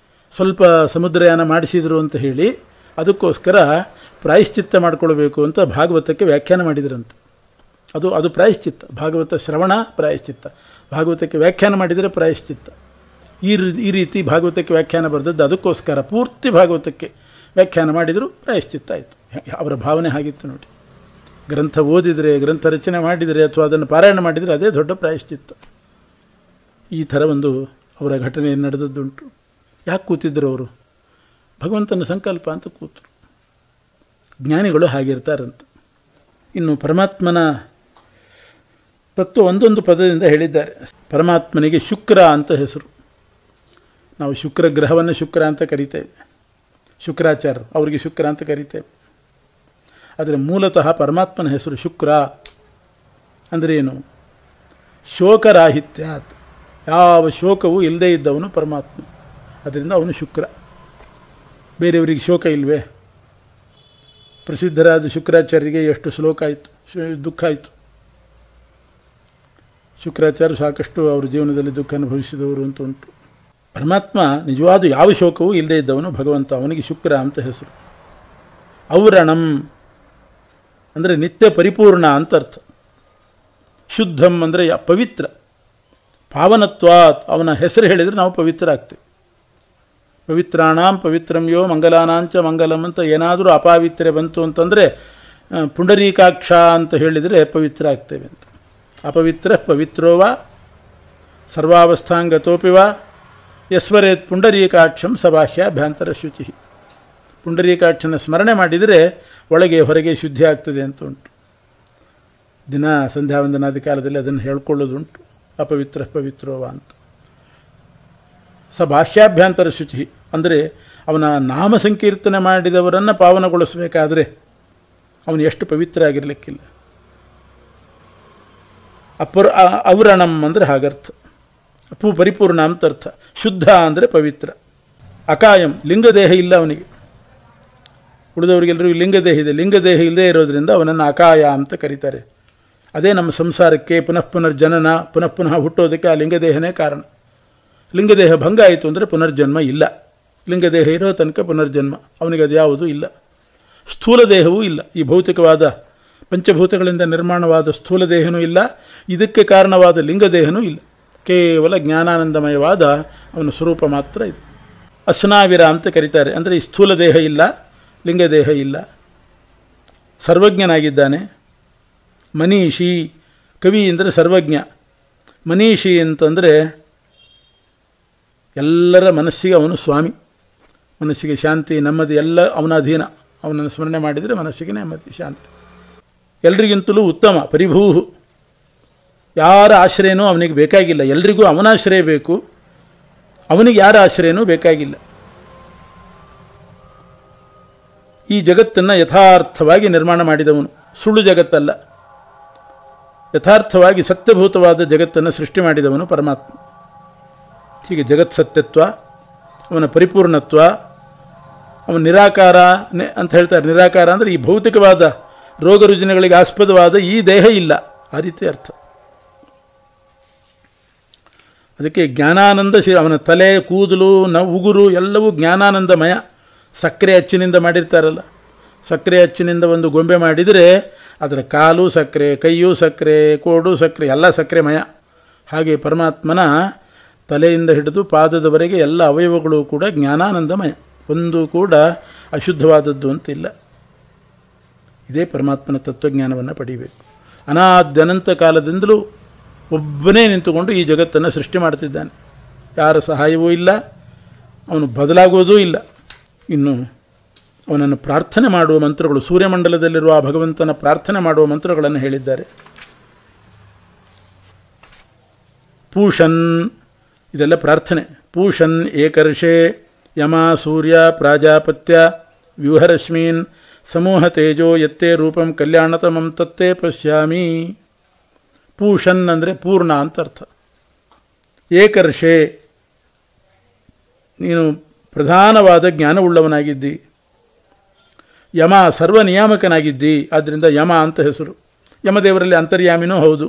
ಸ್ವಲ್ಪ ಸಮುದ್ರಯಾನ ಮಾಡಿಸಿದರು ಅಂತ ಹೇಳಿ ಅದಕ್ಕೋಸ್ಕರ ಪ್ರಾಯಶ್ಚಿತ್ತ ಮಾಡಿಕೊಳ್ಬೇಕು ಅಂತ ಭಾಗವತಕ್ಕೆ ವ್ಯಾಖ್ಯಾನ ಮಾಡಿದ್ರಂತೆ. ಅದು ಪ್ರಾಯಶ್ಚಿತ್ತ. ಭಾಗವತ ಶ್ರವಣ ಪ್ರಾಯಶ್ಚಿತ್ತ, ಭಾಗವತಕ್ಕೆ ವ್ಯಾಖ್ಯಾನ ಮಾಡಿದರೆ ಪ್ರಾಯಶ್ಚಿತ್ತ. ಈ ರೀತಿ ಭಾಗವತಕ್ಕೆ ವ್ಯಾಖ್ಯಾನ ಬರೆದದ್ದು ಅದಕ್ಕೋಸ್ಕರ. ಪೂರ್ತಿ ಭಾಗವತಕ್ಕೆ ವ್ಯಾಖ್ಯಾನ ಮಾಡಿದರೂ ಪ್ರಾಯಶ್ಚಿತ್ತ ಆಯಿತು. ಅವರ ಭಾವನೆ ಹಾಗಿತ್ತು ನೋಡಿ. ಗ್ರಂಥ ಓದಿದರೆ, ಗ್ರಂಥ ರಚನೆ ಮಾಡಿದರೆ, ಅಥವಾ ಅದನ್ನು ಪಾರಾಯಣ ಮಾಡಿದರೆ ಅದೇ ದೊಡ್ಡ ಪ್ರಾಯಶ್ಚಿತ್ತ. ಈ ಥರ ಒಂದು ಅವರ ಘಟನೆ ನಡೆದದ್ದುಂಟು. ಯಾಕೆ ಕೂತಿದ್ದರು ಅವರು? ಭಗವಂತನ ಸಂಕಲ್ಪ ಅಂತ ಕೂತರು. ಜ್ಞಾನಿಗಳು ಹಾಗಿರ್ತಾರಂತ. ಇನ್ನು ಪರಮಾತ್ಮನ ತತ್ವ ಒಂದೊಂದು ಪದದಿಂದ ಹೇಳಿದ್ದಾರೆ. ಪರಮಾತ್ಮನಿಗೆ ಶುಕ್ರ ಅಂತ ಹೆಸರು. ನಾವು ಶುಕ್ರ ಗ್ರಹವನ್ನು ಶುಕ್ರ ಅಂತ ಕರಿತೇವೆ. ಶುಕ್ರಾಚಾರ್ಯರು ಅವರಿಗೆ ಶುಕ್ರ ಅಂತ ಕರಿತೇವೆ. ಆದರೆ ಮೂಲತಃ ಪರಮಾತ್ಮನ ಹೆಸರು ಶುಕ್ರ. ಅಂದರೆ ಏನು? ಶೋಕರಾಹಿತ್ಯಾತ್, ಯಾವ ಶೋಕವೂ ಇಲ್ಲದೇ ಇದ್ದವನು ಪರಮಾತ್ಮ. ಅದರಿಂದ ಅವನು ಶುಕ್ರ. ಬೇರೆಯವರಿಗೆ ಶೋಕ ಇಲ್ವೇ? ಪ್ರಸಿದ್ಧರಾದ ಶುಕ್ರಾಚಾರ್ಯರಿಗೆ ಎಷ್ಟು ಶ್ಲೋಕ ಆಯಿತು, ದುಃಖ ಆಯಿತು. ಶುಕ್ರಾಚಾರ್ಯ ಸಾಕಷ್ಟು ಅವರ ಜೀವನದಲ್ಲಿ ದುಃಖ ಅನುಭವಿಸಿದವರು ಅಂತ ಉಂಟು. ಪರಮಾತ್ಮ ನಿಜವಾದ ಯಾವ ಶೋಕವೂ ಇಲ್ಲದೇ ಇದ್ದವನು ಭಗವಂತ. ಅವನಿಗೆ ಶುಕ್ರ ಅಂತ ಹೆಸರು. ಔರಣಂ ಅಂದರೆ ನಿತ್ಯ ಪರಿಪೂರ್ಣ ಅಂತ ಅರ್ಥ. ಶುದ್ಧಂ ಅಂದರೆ ಪವಿತ್ರ. ಪಾವನತ್ವಾತ್, ಅವನ ಹೆಸರು ಹೇಳಿದರೆ ನಾವು ಪವಿತ್ರ ಆಗ್ತೇವೆ. ಪವಿತ್ರಾಣಾಂ ಪವಿತ್ರಂ ಯೋ ಮಂಗಲಾನಾಂಚ ಮಂಗಲಂ ಅಂತ ಏನಾದರೂ ಅಪಾವಿತ್ರ್ಯ ಬಂತು ಅಂತಂದರೆ ಪುಂಡರೀಕಾಕ್ಷ ಅಂತ ಹೇಳಿದರೆ ಪವಿತ್ರ ಆಗ್ತೇವೆ ಅಂತ. ಅಪವಿತ್ರ ಪವಿತ್ರೋವ ಸರ್ವಾವಸ್ಥಾಂಗತೋಪಿವ ಯಸ್ವರೇತ್ ಪುಂಡರೀಕಾಕ್ಷಂ ಸಭಾಷ್ಯಾಭ್ಯಂತರ ಶುಚಿ. ಪುಂಡರೀಕಾಕ್ಷನ ಸ್ಮರಣೆ ಮಾಡಿದರೆ ಒಳಗೆ ಹೊರಗೆ ಶುದ್ಧಿ ಆಗ್ತದೆ ಅಂತ ಉಂಟು. ದಿನ ಸಂಧ್ಯಾವಂದನಾದಿ ಕಾಲದಲ್ಲಿ ಅದನ್ನು ಹೇಳ್ಕೊಳ್ಳೋದುಂಟು. ಅಪವಿತ್ರ ಪವಿತ್ರೋವ ಅಂತ. ಭಾಷ್ಯಾಭ್ಯಂತರ ಶುಚಿ ಅಂದರೆ ಅವನ ನಾಮ ಸಂಕೀರ್ತನೆ ಮಾಡಿದವರನ್ನು ಪಾವನಗೊಳಿಸಬೇಕಾದ್ರೆ ಅವನು ಎಷ್ಟು ಪವಿತ್ರ ಆಗಿರಲಿಕ್ಕಿಲ್ಲ. ಔರಣಂ ಅಂದರೆ ಹಾಗರ್ಥ. ಪರಿಪೂರ್ಣ ಅಂತ ಅರ್ಥ. ಶುದ್ಧ ಅಂದರೆ ಪವಿತ್ರ. ಅಕಾಯಂ, ಲಿಂಗದೇಹ ಇಲ್ಲ ಅವನಿಗೆ. ಉಳಿದವರಿಗೆಲ್ಲರಿಗೂ ಲಿಂಗದೇಹ ಇದೆ. ಲಿಂಗದೇಹ ಇಲ್ಲದೆ ಇರೋದರಿಂದ ಅವನನ್ನು ಅಕಾಯ ಅಂತ ಕರೀತಾರೆ. ಅದೇ ನಮ್ಮ ಸಂಸಾರಕ್ಕೆ ಪುನಃ ಪುನಃ ಹುಟ್ಟೋದಕ್ಕೆ ಆ ಲಿಂಗದೇಹನೇ ಕಾರಣ. ಲಿಂಗದೇಹ ಭಂಗ ಆಯಿತು ಅಂದರೆ ಪುನರ್ಜನ್ಮ ಇಲ್ಲ. ಲಿಂಗದೇಹ ಇರೋ ತನಕ ಪುನರ್ಜನ್ಮ. ಅವನಿಗೆ ಅದು ಯಾವುದೂ ಇಲ್ಲ. ಸ್ಥೂಲ ದೇಹವೂ ಇಲ್ಲ. ಈ ಭೌತಿಕವಾದ ಪಂಚಭೂತಗಳಿಂದ ನಿರ್ಮಾಣವಾದ ಸ್ಥೂಲ ದೇಹನೂ ಇಲ್ಲ. ಇದಕ್ಕೆ ಕಾರಣವಾದ ಲಿಂಗದೇಹನೂ ಇಲ್ಲ. ಕೇವಲ ಜ್ಞಾನಾನಂದಮಯವಾದ ಅವನ ಸ್ವರೂಪ ಮಾತ್ರ ಇದೆ. ಅಸ್ನಾವಿರ ಅಂತ ಕರೀತಾರೆ. ಅಂದರೆ ಈ ಸ್ಥೂಲ ದೇಹ ಇಲ್ಲ, ಲಿಂಗದೇಹ ಇಲ್ಲ. ಸರ್ವಜ್ಞನಾಗಿದ್ದಾನೆ. ಮನೀಷಿ, ಕವಿ ಅಂದರೆ ಸರ್ವಜ್ಞ. ಮನೀಷಿ ಅಂತಂದರೆ ಎಲ್ಲರ ಮನಸ್ಸಿಗೆ ಅವನು ಸ್ವಾಮಿ. ಮನಸ್ಸಿಗೆ ಶಾಂತಿ ನೆಮ್ಮದಿ ಎಲ್ಲ ಅವನ ಅಧೀನ. ಅವನನ್ನು ಸ್ಮರಣೆ ಮಾಡಿದರೆ ಮನಸ್ಸಿಗೆ ನೆಮ್ಮದಿ ಶಾಂತಿ. ಎಲ್ರಿಗಿಂತಲೂ ಉತ್ತಮ. ಪರಿಭೂಹು, ಯಾರ ಆಶ್ರಯನೂ ಅವನಿಗೆ ಬೇಕಾಗಿಲ್ಲ. ಎಲ್ರಿಗೂ ಅವನಾಶ್ರಯ ಬೇಕು, ಅವನಿಗೆ ಯಾರ ಆಶ್ರಯನೂ ಬೇಕಾಗಿಲ್ಲ. ಈ ಜಗತ್ತನ್ನು ಯಥಾರ್ಥವಾಗಿ ನಿರ್ಮಾಣ ಮಾಡಿದವನು. ಸುಳ್ಳು ಜಗತ್ತಲ್ಲ, ಯಥಾರ್ಥವಾಗಿ ಸತ್ಯಭೂತವಾದ ಜಗತ್ತನ್ನು ಸೃಷ್ಟಿ ಮಾಡಿದವನು ಪರಮಾತ್ಮ. ಹೀಗೆ ಜಗತ್ ಸತ್ಯತ್ವ, ಅವನ ಪರಿಪೂರ್ಣತ್ವ, ಅವನ ನಿರಾಕಾರ ಅಂತ ಹೇಳ್ತಾರೆ. ನಿರಾಕಾರ ಅಂದರೆ ಈ ಭೌತಿಕವಾದ ರೋಗ ರುಜಿನಗಳಿಗೆ ಆಸ್ಪದವಾದ ಈ ದೇಹ ಇಲ್ಲ, ಆ ರೀತಿ ಅರ್ಥ. ಅದಕ್ಕೆ ಜ್ಞಾನಾನಂದ ಅವನ ತಲೆ, ಕೂದಲು, ಉಗುರು ಎಲ್ಲವೂ ಜ್ಞಾನಾನಂದಮಯ. ಸಕ್ಕರೆ ಅಚ್ಚಿನಿಂದ ಮಾಡಿರ್ತಾರಲ್ಲ, ಸಕ್ಕರೆ ಅಚ್ಚಿನಿಂದ ಒಂದು ಗೊಂಬೆ ಮಾಡಿದರೆ ಅದರ ಕಾಲು ಸಕ್ಕರೆ, ಕೈಯೂ ಸಕ್ಕರೆ, ಕೋಡು ಸಕ್ಕರೆ, ಎಲ್ಲ ಸಕ್ಕರೆಮಯ. ಹಾಗೆ ಪರಮಾತ್ಮನ ತಲೆಯಿಂದ ಹಿಡಿದು ಪಾದದವರೆಗೆ ಎಲ್ಲ ಅವಯವಗಳು ಕೂಡ ಜ್ಞಾನಾನಂದಮಯ. ಒಂದು ಕೂಡ ಅಶುದ್ಧವಾದದ್ದು ಅಂತಿಲ್ಲ. ಇದೇ ಪರಮಾತ್ಮನ ತತ್ವಜ್ಞಾನವನ್ನು ಪಡೀಬೇಕು. ಅನಾದ್ಯನಂತ ಕಾಲದಿಂದಲೂ ಒಬ್ಬನೇ ನಿಂತುಕೊಂಡು ಈ ಜಗತ್ತನ್ನು ಸೃಷ್ಟಿ ಮಾಡ್ತಿದ್ದಾನೆ. ಯಾರ ಸಹಾಯವೂ ಇಲ್ಲ, ಅವನು ಬದಲಾಗುವುದೂ ಇಲ್ಲ. ಇನ್ನು ಅವನನ್ನು ಪ್ರಾರ್ಥನೆ ಮಾಡುವ ಮಂತ್ರಗಳು, ಸೂರ್ಯಮಂಡಲದಲ್ಲಿರುವ ಆ ಭಗವಂತನ ಪ್ರಾರ್ಥನೆ ಮಾಡುವ ಮಂತ್ರಗಳನ್ನು ಹೇಳಿದ್ದಾರೆ. ಪೂಷನ್, ಇದೆಲ್ಲ ಪ್ರಾರ್ಥನೆ. ಪೂಷನ್ ಏಕರ್ಷೆ ಯಮ ಸೂರ್ಯ ಪ್ರಾಜಾಪತ್ಯ ವ್ಯೂಹರಶ್ಮೀನ್ ಸಮೂಹ ತೇಜೋ ಯತ್ತೇ ರೂಪಂ ಕಲ್ಯಾಣತಮಂ ತತ್ತೇ ಪಶ್ಯಾಮಿ. ಪೂಷನ್ ಅಂದರೆ ಪೂರ್ಣ ಅಂತ ಅರ್ಥ. ಏಕರ್ಷೆ, ನೀನು ಪ್ರಧಾನವಾದ ಜ್ಞಾನವುಳ್ಳವನಾಗಿದ್ದಿ. ಯಮ ಸರ್ವನಿಯಾಮಕನಾಗಿದ್ದಿ, ಆದ್ದರಿಂದ ಯಮ ಅಂತ ಹೆಸರು. ಯಮದೇವರಲ್ಲಿ ಅಂತರ್ಯಾಮಿನೂ ಹೌದು.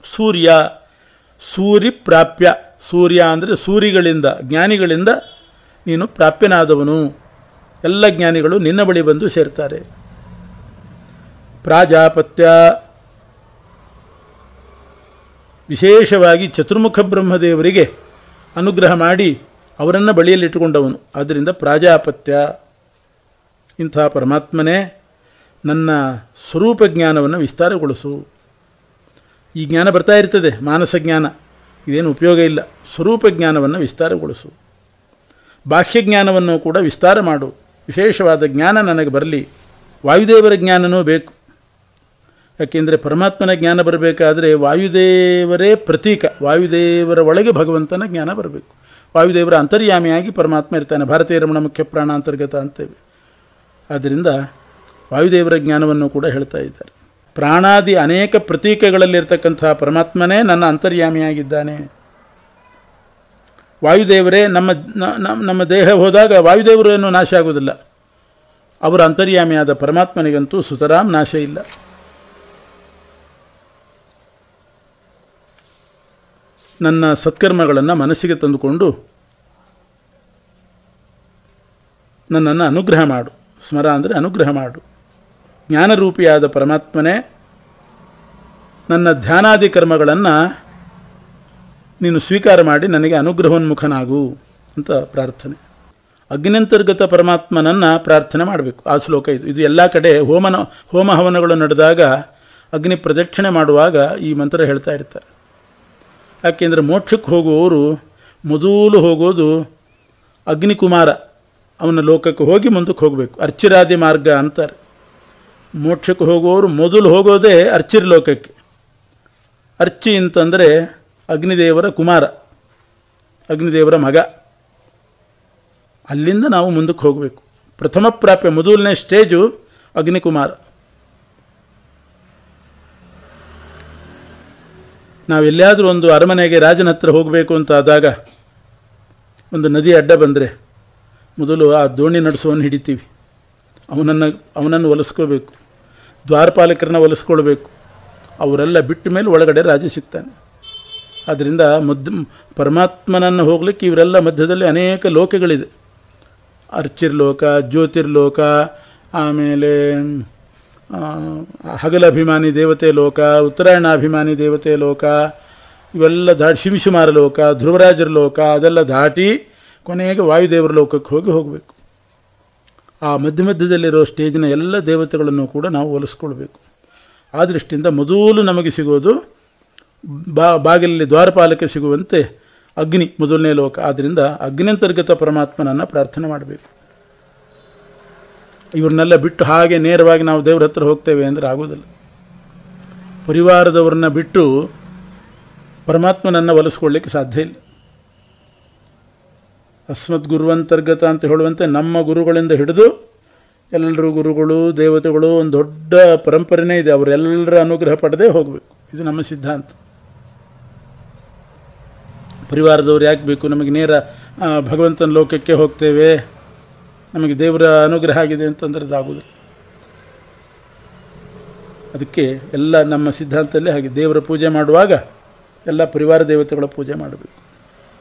ಸೂರ್ಯ, ಸೂರಿ ಪ್ರಾಪ್ಯ, ಸೂರ್ಯ ಅಂದರೆ ಸೂರಿಗಳಿಂದ, ಜ್ಞಾನಿಗಳಿಂದ ನೀನು ಪ್ರಾಪ್ಯನಾದವನು. ಎಲ್ಲ ಜ್ಞಾನಿಗಳು ನಿನ್ನ ಬಳಿ ಬಂದು ಸೇರ್ತಾರೆ. ಪ್ರಾಜಾಪತ್ಯ, ವಿಶೇಷವಾಗಿ ಚತುರ್ಮುಖ ಬ್ರಹ್ಮದೇವರಿಗೆ ಅನುಗ್ರಹ ಮಾಡಿ ಅವರನ್ನು ಬಳಿಯಲ್ಲಿಟ್ಟುಕೊಂಡವನು. ಆದ್ದರಿಂದ ಪ್ರಾಜಾಪತ್ಯ. ಇಂಥ ಪರಮಾತ್ಮನೇ, ನನ್ನ ಸ್ವರೂಪ ಜ್ಞಾನವನ್ನು ವಿಸ್ತಾರಗೊಳಿಸು. ಈ ಜ್ಞಾನ ಬರ್ತಾ ಇರ್ತದೆ, ಮಾನಸ ಜ್ಞಾನ, ಇದೇನು ಉಪಯೋಗ ಇಲ್ಲ. ಸ್ವರೂಪ ಜ್ಞಾನವನ್ನು ವಿಸ್ತಾರಗೊಳಿಸು. ಬಾಹ್ಯ ಜ್ಞಾನವನ್ನು ಕೂಡ ವಿಸ್ತಾರ ಮಾಡು. ವಿಶೇಷವಾದ ಜ್ಞಾನ ನನಗೆ ಬರಲಿ. ವಾಯುದೇವರ ಜ್ಞಾನವೂ ಬೇಕು. ಯಾಕೆಂದರೆ ಪರಮಾತ್ಮನ ಜ್ಞಾನ ಬರಬೇಕಾದ್ರೆ ವಾಯುದೇವರೇ ಪ್ರತೀಕ. ವಾಯುದೇವರ ಒಳಗೆ ಭಗವಂತನ ಜ್ಞಾನ ಬರಬೇಕು. ವಾಯುದೇವರ ಅಂತರ್ಯಾಮಿಯಾಗಿ ಪರಮಾತ್ಮ ಇರ್ತಾನೆ. ಭಾರತೀಯ ರಮಣ ಮುಖ್ಯ ಪ್ರಾಣ ಅಂತರ್ಗತ ಅಂತೇವೆ. ಆದ್ದರಿಂದ ವಾಯುದೇವರ ಜ್ಞಾನವನ್ನು ಕೂಡ ಹೇಳ್ತಾ ಇದ್ದಾರೆ. ಪ್ರಾಣಾದಿ ಅನೇಕ ಪ್ರತೀಕಗಳಲ್ಲಿರ್ತಕ್ಕಂಥ ಪರಮಾತ್ಮನೇ ನನ್ನ ಅಂತರ್ಯಾಮಿಯಾಗಿದ್ದಾನೆ. ವಾಯುದೇವರೇ ನಮ್ಮ ದೇಹ ಹೋದಾಗ ವಾಯುದೇವರು ಏನೂ ನಾಶ ಆಗುವುದಿಲ್ಲ. ಅವರ ಅಂತರ್ಯಾಮಿಯಾದ ಪರಮಾತ್ಮನಿಗಂತೂ ಸುತರಾಂ ನಾಶ ಇಲ್ಲ. ನನ್ನ ಸತ್ಕರ್ಮಗಳನ್ನು ಮನಸ್ಸಿಗೆ ತಂದುಕೊಂಡು ನನ್ನನ್ನು ಅನುಗ್ರಹ ಮಾಡು. ಸ್ಮರ ಅಂದರೆ ಅನುಗ್ರಹ ಮಾಡು. ಜ್ಞಾನರೂಪಿಯಾದ ಪರಮಾತ್ಮನೇ, ನನ್ನ ಧ್ಯಾನಾದಿ ಕರ್ಮಗಳನ್ನು ನೀನು ಸ್ವೀಕಾರ ಮಾಡಿ ನನಗೆ ಅನುಗ್ರಹೋನ್ಮುಖನಾಗು ಅಂತ ಪ್ರಾರ್ಥನೆ. ಅಗ್ನಿಯಂತರ್ಗತ ಪರಮಾತ್ಮನನ್ನು ಪ್ರಾರ್ಥನೆ ಮಾಡಬೇಕು. ಆ ಶ್ಲೋಕ ಇದು ಎಲ್ಲ ಕಡೆ ಹೋಮ ಹವನಗಳು ನಡೆದಾಗ ಅಗ್ನಿ ಪ್ರದಕ್ಷಿಣೆ ಮಾಡುವಾಗ ಈ ಮಂತ್ರ ಹೇಳ್ತಾ ಇರ್ತಾರೆ. ಯಾಕೆಂದರೆ ಮೋಕ್ಷಕ್ಕೆ ಹೋಗುವವರು ಮೊದಲು ಹೋಗೋದು ಅಗ್ನಿಕುಮಾರ, ಅವನ ಲೋಕಕ್ಕೆ ಹೋಗಿ ಮುಂದಕ್ಕೆ ಹೋಗಬೇಕು. ಅರ್ಚಿರಾದಿ ಮಾರ್ಗ ಅಂತಾರೆ. ಮೋಕ್ಷಕ್ಕೆ ಹೋಗುವವರು ಮೊದಲು ಹೋಗೋದೇ ಅರ್ಚಿರ್ ಲೋಕಕ್ಕೆ. ಅರ್ಚಿ ಅಂತಂದರೆ ಅಗ್ನಿದೇವರ ಕುಮಾರ, ಅಗ್ನಿದೇವರ ಮಗ. ಅಲ್ಲಿಂದ ನಾವು ಮುಂದಕ್ಕೆ ಹೋಗಬೇಕು. ಪ್ರಥಮ ಪ್ರಾಪ್ಯ ಮೊದಲನೇ ಸ್ಟೇಜು ಅಗ್ನಿಕುಮಾರ. ನಾವೆಲ್ಲಾದರೂ ಒಂದು ಅರಮನೆಗೆ ರಾಜನ ಹತ್ರ ಹೋಗಬೇಕು ಅಂತ ಆದಾಗ ಒಂದು ನದಿ ಅಡ್ಡ ಬಂದರೆ ಮೊದಲು ಆ ದೋಣಿ ನಡೆಸೋವನ್ನು ಹಿಡಿತೀವಿ. ಅವನನ್ನು ಒಲಿಸ್ಕೋಬೇಕು. ದ್ವಾರಪಾಲಕರನ್ನ ಒಲಿಸ್ಕೊಳ್ಬೇಕು. ಅವರೆಲ್ಲ ಬಿಟ್ಟ ಮೇಲೆ ಒಳಗಡೆ ರಾಜ ಸಿಗ್ತಾನೆ. ಆದ್ದರಿಂದ ಪರಮಾತ್ಮನನ್ನು ಹೋಗ್ಲಿಕ್ಕೆ ಇವರೆಲ್ಲ ಮಧ್ಯದಲ್ಲಿ ಅನೇಕ ಲೋಕಗಳಿದೆ. ಅರ್ಚಿರ್ಲೋಕ, ಜ್ಯೋತಿರ್ಲೋಕ, ಆಮೇಲೆ ಹಗಲಭಿಮಾನಿ ದೇವತೆ ಲೋಕ, ಉತ್ತರಾಯಣಾಭಿಮಾನಿ ದೇವತೆ ಲೋಕ, ಇವೆಲ್ಲ ದಾಟಿ ಶಿಂಶುಮಾರ ಲೋಕ, ಧ್ರುವರಾಜರ ಲೋಕ, ಅದೆಲ್ಲ ದಾಟಿ ಕೊನೆಗೆ ವಾಯುದೇವರ ಲೋಕಕ್ಕೆ ಹೋಗಬೇಕು. ಆ ಮಧ್ಯದಲ್ಲಿರೋ ಸ್ಟೇಜಿನ ಎಲ್ಲ ದೇವತೆಗಳನ್ನು ಕೂಡ ನಾವು ಒಲಿಸ್ಕೊಳ್ಬೇಕು. ಆ ದೃಷ್ಟಿಯಿಂದ ಮೊದಲು ನಮಗೆ ಸಿಗೋದು ಬಾಗಿಲಲ್ಲಿ ದ್ವಾರಪಾಲಕ ಸಿಗುವಂತೆ ಅಗ್ನಿ ಮೊದಲನೇ ಲೋಕ. ಆದ್ದರಿಂದ ಅಗ್ನಿಯಂತರ್ಗತ ಪರಮಾತ್ಮನನ್ನು ಪ್ರಾರ್ಥನೆ ಮಾಡಬೇಕು. ಇವ್ರನ್ನೆಲ್ಲ ಬಿಟ್ಟು ಹಾಗೆ ನೇರವಾಗಿ ನಾವು ದೇವ್ರ ಹತ್ರ ಹೋಗ್ತೇವೆ ಅಂದರೆ ಆಗೋದಿಲ್ಲ. ಪರಿವಾರದವ್ರನ್ನ ಬಿಟ್ಟು ಪರಮಾತ್ಮನನ್ನು ಒಲಿಸ್ಕೊಳ್ಳಿಕ್ಕೆ ಸಾಧ್ಯ ಇಲ್ಲ. ಅಸ್ಮತ್ ಗುರುವಂತರ್ಗತ ಅಂತ ಹೇಳುವಂತೆ ನಮ್ಮ ಗುರುಗಳಿಂದ ಹಿಡಿದು ಎಲ್ಲರೂ ಗುರುಗಳು ದೇವತೆಗಳು ಒಂದು ದೊಡ್ಡ ಪರಂಪರೆನೇ ಇದೆ. ಅವರೆಲ್ಲರ ಅನುಗ್ರಹ ಪಡೆದೇ ಹೋಗಬೇಕು. ಇದು ನಮ್ಮ ಸಿದ್ಧಾಂತ. ಪರಿವಾರದವ್ರು ಯಾಕೆ ಬೇಕು? ನಮಗೆ ನೇರ ಭಗವಂತನ ಲೋಕಕ್ಕೆ ಹೋಗ್ತೇವೆ, ನಮಗೆ ದೇವರ ಅನುಗ್ರಹ ಆಗಿದೆ ಅಂತಂದರೆ ಅದಾಗೋದಿಲ್ಲ. ಅದಕ್ಕೆ ಎಲ್ಲ ನಮ್ಮ ಸಿದ್ಧಾಂತದಲ್ಲೇ ಹಾಗೆ ದೇವರ ಪೂಜೆ ಮಾಡುವಾಗ ಎಲ್ಲ ಪರಿವಾರ ದೇವತೆಗಳ ಪೂಜೆ ಮಾಡಬೇಕು.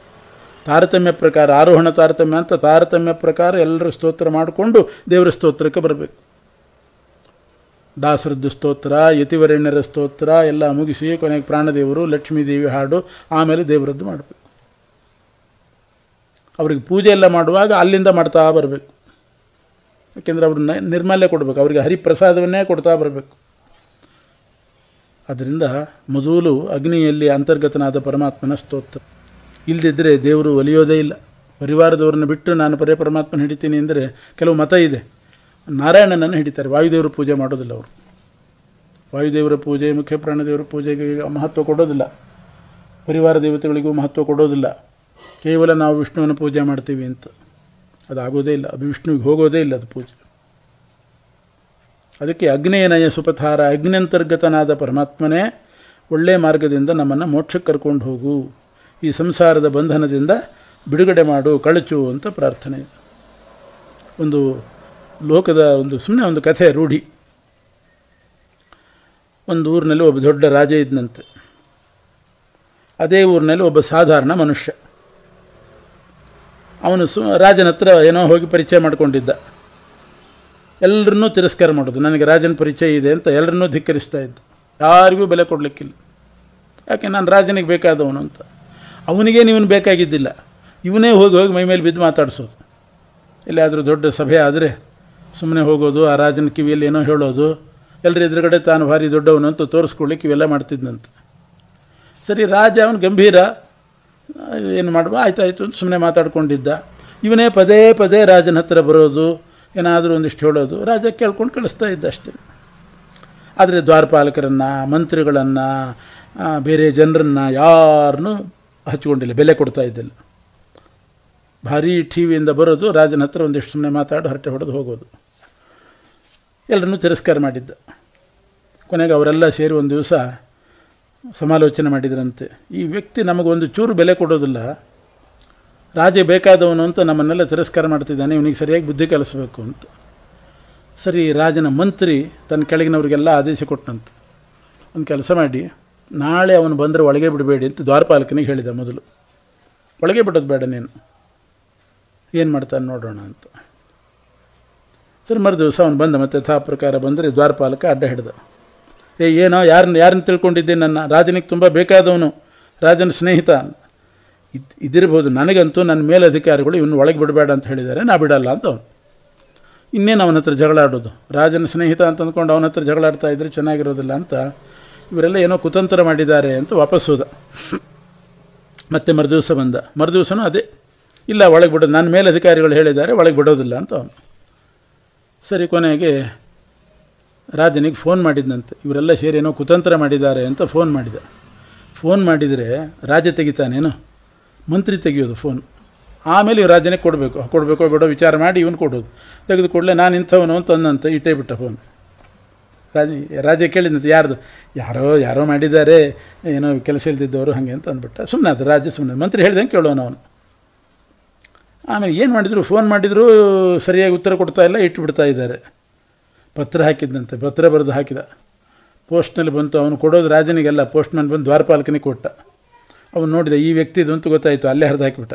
ತಾರತಮ್ಯ ಪ್ರಕಾರ, ಆರೋಹಣ ತಾರತಮ್ಯ ಅಂತ ತಾರತಮ್ಯ ಪ್ರಕಾರ ಎಲ್ಲರೂ ಸ್ತೋತ್ರ ಮಾಡಿಕೊಂಡು ದೇವರ ಸ್ತೋತ್ರಕ್ಕೆ ಬರಬೇಕು. ದಾಸರದ್ದು ಸ್ತೋತ್ರ, ಯತಿವರೇಣ್ಯರ ಸ್ತೋತ್ರ ಎಲ್ಲ ಮುಗಿಸಿ ಕೊನೆಗೆ ಪ್ರಾಣದೇವರು, ಲಕ್ಷ್ಮೀದೇವಿ ಹಾಡು, ಆಮೇಲೆ ದೇವರದ್ದು ಮಾಡಬೇಕು. ಅವ್ರಿಗೆ ಪೂಜೆ ಎಲ್ಲ ಮಾಡುವಾಗ ಅಲ್ಲಿಂದ ಮಾಡ್ತಾ ಬರಬೇಕು. ಯಾಕೆಂದರೆ ಅವ್ರನ್ನ ನಿರ್ಮಾಲ್ಯ ಕೊಡಬೇಕು, ಅವರಿಗೆ ಹರಿಪ್ರಸಾದವನ್ನೇ ಕೊಡ್ತಾ ಬರಬೇಕು. ಅದರಿಂದ ಮೊದಲು ಅಗ್ನಿಯಲ್ಲಿ ಅಂತರ್ಗತನಾದ ಪರಮಾತ್ಮನ ಸ್ತೋತ್ರ. ಇಲ್ಲದಿದ್ದರೆ ದೇವರು ಒಲಿಯೋದೇ ಇಲ್ಲ. ಪರಿವಾರದವ್ರನ್ನ ಬಿಟ್ಟು ನಾನು ಪರಮಾತ್ಮನ ಹಿಡಿತೀನಿ ಅಂದರೆ ಕೆಲವು ಮತ ಇದೆ. ನಾರಾಯಣನನ್ನು ಹಿಡಿತಾರೆ, ವಾಯುದೇವರು ಪೂಜೆ ಮಾಡೋದಿಲ್ಲ ಅವರು. ವಾಯುದೇವರ ಪೂಜೆ, ಮುಖ್ಯ ಪ್ರಾಣದೇವರ ಪೂಜೆಗೆ ಮಹತ್ವ ಕೊಡೋದಿಲ್ಲ, ಪರಿವಾರ ದೇವತೆಗಳಿಗೂ ಮಹತ್ವ ಕೊಡೋದಿಲ್ಲ. ಕೇವಲ ನಾವು ವಿಷ್ಣುವನ್ನು ಪೂಜೆ ಮಾಡ್ತೀವಿ ಅಂತ ಅದಾಗೋದೇ ಇಲ್ಲ, ಅದು ವಿಷ್ಣುವಿಗೆ ಹೋಗೋದೇ ಇಲ್ಲ ಅದು ಪೂಜೆ. ಅದಕ್ಕೆ ಅಗ್ನೇಯನಯ ಸುಪಥಾರ, ಅಗ್ನ್ಯಂತರ್ಗತನಾದ ಪರಮಾತ್ಮನೇ ಒಳ್ಳೆಯ ಮಾರ್ಗದಿಂದ ನಮ್ಮನ್ನು ಮೋಕ್ಷಕ್ಕೆ ಕರ್ಕೊಂಡು ಹೋಗು, ಈ ಸಂಸಾರದ ಬಂಧನದಿಂದ ಬಿಡುಗಡೆ ಮಾಡು, ಕಳಚು ಅಂತ ಪ್ರಾರ್ಥನೆ. ಒಂದು ಲೋಕದ ಸುಮ್ಮನೆ ಒಂದು ಕಥೆ ರೂಢಿ. ಒಂದು ಊರಿನಲ್ಲಿ ಒಬ್ಬ ದೊಡ್ಡ ರಾಜ ಇದ್ದಂತೆ. ಅದೇ ಊರಿನಲ್ಲಿ ಒಬ್ಬ ಸಾಧಾರಣ ಮನುಷ್ಯ. ಅವನು ರಾಜನ ಹತ್ರ ಏನೋ ಹೋಗಿ ಪರಿಚಯ ಮಾಡಿಕೊಂಡಿದ್ದ. ಎಲ್ಲರನ್ನೂ ತಿರಸ್ಕಾರ ಮಾಡೋದು, ನನಗೆ ರಾಜನ ಪರಿಚಯ ಇದೆ ಅಂತ ಎಲ್ಲರನ್ನೂ ಧಿಕ್ಕರಿಸ್ತಾ ಇದ್ದ. ಯಾರಿಗೂ ಬೆಲೆ ಕೊಡಲಿಕ್ಕಿಲ್ಲ. ಯಾಕೆ ನಾನು ರಾಜನಿಗೆ ಬೇಕಾದವನು ಅಂತ. ಅವನಿಗೇ ಇವನು ಬೇಕಾಗಿದ್ದಿಲ್ಲ, ಇವನೇ ಹೋಗಿ ಮೈ ಮೇಲೆ ಬಿದ್ದು ಮಾತಾಡಿಸೋದು. ಎಲ್ಲಾದರೂ ದೊಡ್ಡ ಸಭೆ ಆದರೆ ಸುಮ್ಮನೆ ಹೋಗೋದು, ಆ ರಾಜನ ಕಿವಿಯಲ್ಲಿ ಏನೋ ಹೇಳೋದು, ಎಲ್ಲರ ಎದುರುಗಡೆ ತಾನು ಭಾರಿ ದೊಡ್ಡವನು ಅಂತ ತೋರಿಸ್ಕೊಳ್ಳಿಕ್ಕೆ ಇವೆಲ್ಲ ಮಾಡ್ತಿದ್ದಂತೆ. ಸರಿ, ರಾಜ ಅವನು ಗಂಭೀರ, ಏನು ಮಾಡುವ ಆಯ್ತಾಯಿತು ಅಂತ ಸುಮ್ಮನೆ ಮಾತಾಡ್ಕೊಂಡಿದ್ದ. ಇವನೇ ಪದೇ ಪದೇ ರಾಜನ ಹತ್ರ ಬರೋದು, ಏನಾದರೂ ಒಂದಿಷ್ಟು ಹೇಳೋದು, ರಾಜ ಕೇಳ್ಕೊಂಡು ಕಳಿಸ್ತಾ ಇದ್ದ ಅಷ್ಟೇ. ಆದರೆ ದ್ವಾರಪಾಲಕರನ್ನು, ಮಂತ್ರಿಗಳನ್ನು, ಬೇರೆ ಜನರನ್ನು ಯಾರನ್ನೂ ಹಚ್ಕೊಂಡಿಲ್ಲ, ಬೆಲೆ ಕೊಡ್ತಾ ಇದ್ದಿಲ್ಲ. ಭಾರಿ ಟಿ ವಿಯಿಂದ ಬರೋದು, ರಾಜನ ಹತ್ರ ಒಂದಿಷ್ಟು ಸುಮ್ಮನೆ ಮಾತಾಡಿ ಹರಟೆ ಹೊಡೆದು ಹೋಗೋದು. ಎಲ್ಲರನ್ನೂ ತಿರಸ್ಕಾರ ಮಾಡಿದ್ದ. ಕೊನೆಗೆ ಅವರೆಲ್ಲ ಸೇರಿ ಒಂದು ದಿವಸ ಸಮಾಲೋಚನೆ ಮಾಡಿದ್ರಂತೆ, ಈ ವ್ಯಕ್ತಿ ನಮಗೊಂದು ಚೂರು ಬೆಲೆ ಕೊಡೋದಿಲ್ಲ, ರಾಜ ಬೇಕಾದವನು ಅಂತ ನಮ್ಮನ್ನೆಲ್ಲ ತಿರಸ್ಕಾರ ಮಾಡ್ತಿದ್ದಾನೆ, ಇವನಿಗೆ ಸರಿಯಾಗಿ ಬುದ್ಧಿ ಕಲಿಸಬೇಕು ಅಂತ. ಸರಿ, ರಾಜನ ಮಂತ್ರಿ ತನ್ನ ಕೆಳಗಿನವರಿಗೆಲ್ಲ ಆದೇಶ ಕೊಟ್ಟನಂತೆ, ಒಂದು ಕೆಲಸ ಮಾಡಿ, ನಾಳೆ ಅವನು ಬಂದರೆ ಒಳಗೆ ಬಿಡಬೇಡಿ ಅಂತ ದ್ವಾರಪಾಲಕನಿಗೆ ಹೇಳಿದ. ಮೊದಲು ಒಳಗೆ ಬಿಡೋದು ಬೇಡ, ನೀನು ಏನು ಮಾಡ್ತಾನೆ ನೋಡೋಣ ಅಂತ. ಸರಿ, ಮರು ದಿವಸ ಅವನು ಬಂದ, ಮತ್ತೆ ಯಥಾ ಪ್ರಕಾರ ಬಂದರೆ ದ್ವಾರಪಾಲಕ ಅಡ್ಡ ಹಿಡ್ದ. ಏನೋ ಯಾರನ್ನ ತಿಳ್ಕೊಂಡಿದ್ದೆ, ನನ್ನ ರಾಜನಿಗೆ ತುಂಬ ಬೇಕಾದವನು, ರಾಜನ ಸ್ನೇಹಿತ ಇದಿರ್ಬೋದು, ನನಗಂತೂ ನನ್ನ ಮೇಲಧಿಕಾರಿಗಳು ಇವನು ಒಳಗೆ ಬಿಡಬೇಡ ಅಂತ ಹೇಳಿದ್ದಾರೆ, ನಾ ಬಿಡಲ್ಲ ಅಂತ ಅವನು. ಇನ್ನೇನು ಅವನ ಹತ್ರ ಜಗಳ ಆಡೋದು, ರಾಜನ ಸ್ನೇಹಿತ ಅಂತ ಅಂದ್ಕೊಂಡು ಅವನ ಹತ್ರ ಜಗಳ ಆಡ್ತಾ ಇದ್ರೆ ಚೆನ್ನಾಗಿರೋದಿಲ್ಲ ಅಂತ ಇವರೆಲ್ಲ ಏನೋ ಕುತಂತ್ರ ಮಾಡಿದ್ದಾರೆ ಅಂತ ವಾಪಸ್ ಹೋದ. ಮತ್ತೆ ಮರುದಿವಸ ಬಂದ, ಮರುದಿವಸನೂ ಅದೇ, ಇಲ್ಲ ಒಳಗೆ ಬಿಡೋದು, ನನ್ನ ಮೇಲಧಿಕಾರಿಗಳು ಹೇಳಿದ್ದಾರೆ ಒಳಗೆ ಬಿಡೋದಿಲ್ಲ ಅಂತ ಅವನು. ಸರಿ, ಕೊನೆಗೆ ರಾಜನಿಗೆ ಫೋನ್ ಮಾಡಿದ್ದಂತೆ, ಇವರೆಲ್ಲ ಸೇರಿ ಏನೋ ಕುತಂತ್ರ ಮಾಡಿದ್ದಾರೆ ಅಂತ ಫೋನ್ ಮಾಡಿದ. ಫೋನ್ ಮಾಡಿದರೆ ರಾಜ ತೆಗಿತಾನೇನು, ಮಂತ್ರಿ ತೆಗಿಯೋದು ಫೋನ್. ಆಮೇಲೆ ಇವು ರಾಜನಿಗೆ ಕೊಡಬೇಕೋ ಬಿಡೋ ವಿಚಾರ ಮಾಡಿ ಇವನು ಕೊಡೋದು. ತೆಗೆದು ಕೂಡಲೇ ನಾನು ಇಂಥವನು ಅಂತ ಅಂದಂತೆ ಇಟ್ಟೇ ಬಿಟ್ಟ ಫೋನ್. ರಾಜ ಕೇಳಿದಂತೆ, ಯಾರೋ ಮಾಡಿದ್ದಾರೆ, ಏನೋ ಕೆಲಸ ಇಲ್ದಿದ್ದವರು ಹಾಗೆ ಅಂತ ಅಂದ್ಬಿಟ್ಟ. ಸುಮ್ಮನೆ ಅದು ರಾಜ ಸುಮ್ಮನೆ, ಮಂತ್ರಿ ಹೇಳ್ದಂಗೆ ಕೇಳೋನು ಅವನು. ಆಮೇಲೆ ಏನು ಮಾಡಿದರು, ಫೋನ್ ಮಾಡಿದರೂ ಸರಿಯಾಗಿ ಉತ್ತರ ಕೊಡ್ತಾ ಇಲ್ಲ, ಇಟ್ಟುಬಿಡ್ತಾ ಇದ್ದಾರೆ. ಪತ್ರ ಹಾಕಿದ್ದಂತೆ, ಪತ್ರ ಬರೆದು ಹಾಕಿದ, ಪೋಸ್ಟ್ನಲ್ಲಿ ಬಂತು. ಅವನು ಕೊಡೋದು ರಾಜನಿಗೆಲ್ಲ, ಪೋಸ್ಟ್ಮನ್ ಬಂದು ದ್ವಾರಪಾಲಕನಿಗೆ ಕೊಟ್ಟ. ಅವನು ನೋಡಿದ, ಈ ವ್ಯಕ್ತಿದು ಅಂತ ಗೊತ್ತಾಯಿತು, ಅಲ್ಲೇ ಹರಿದು ಹಾಕಿಬಿಟ್ಟ.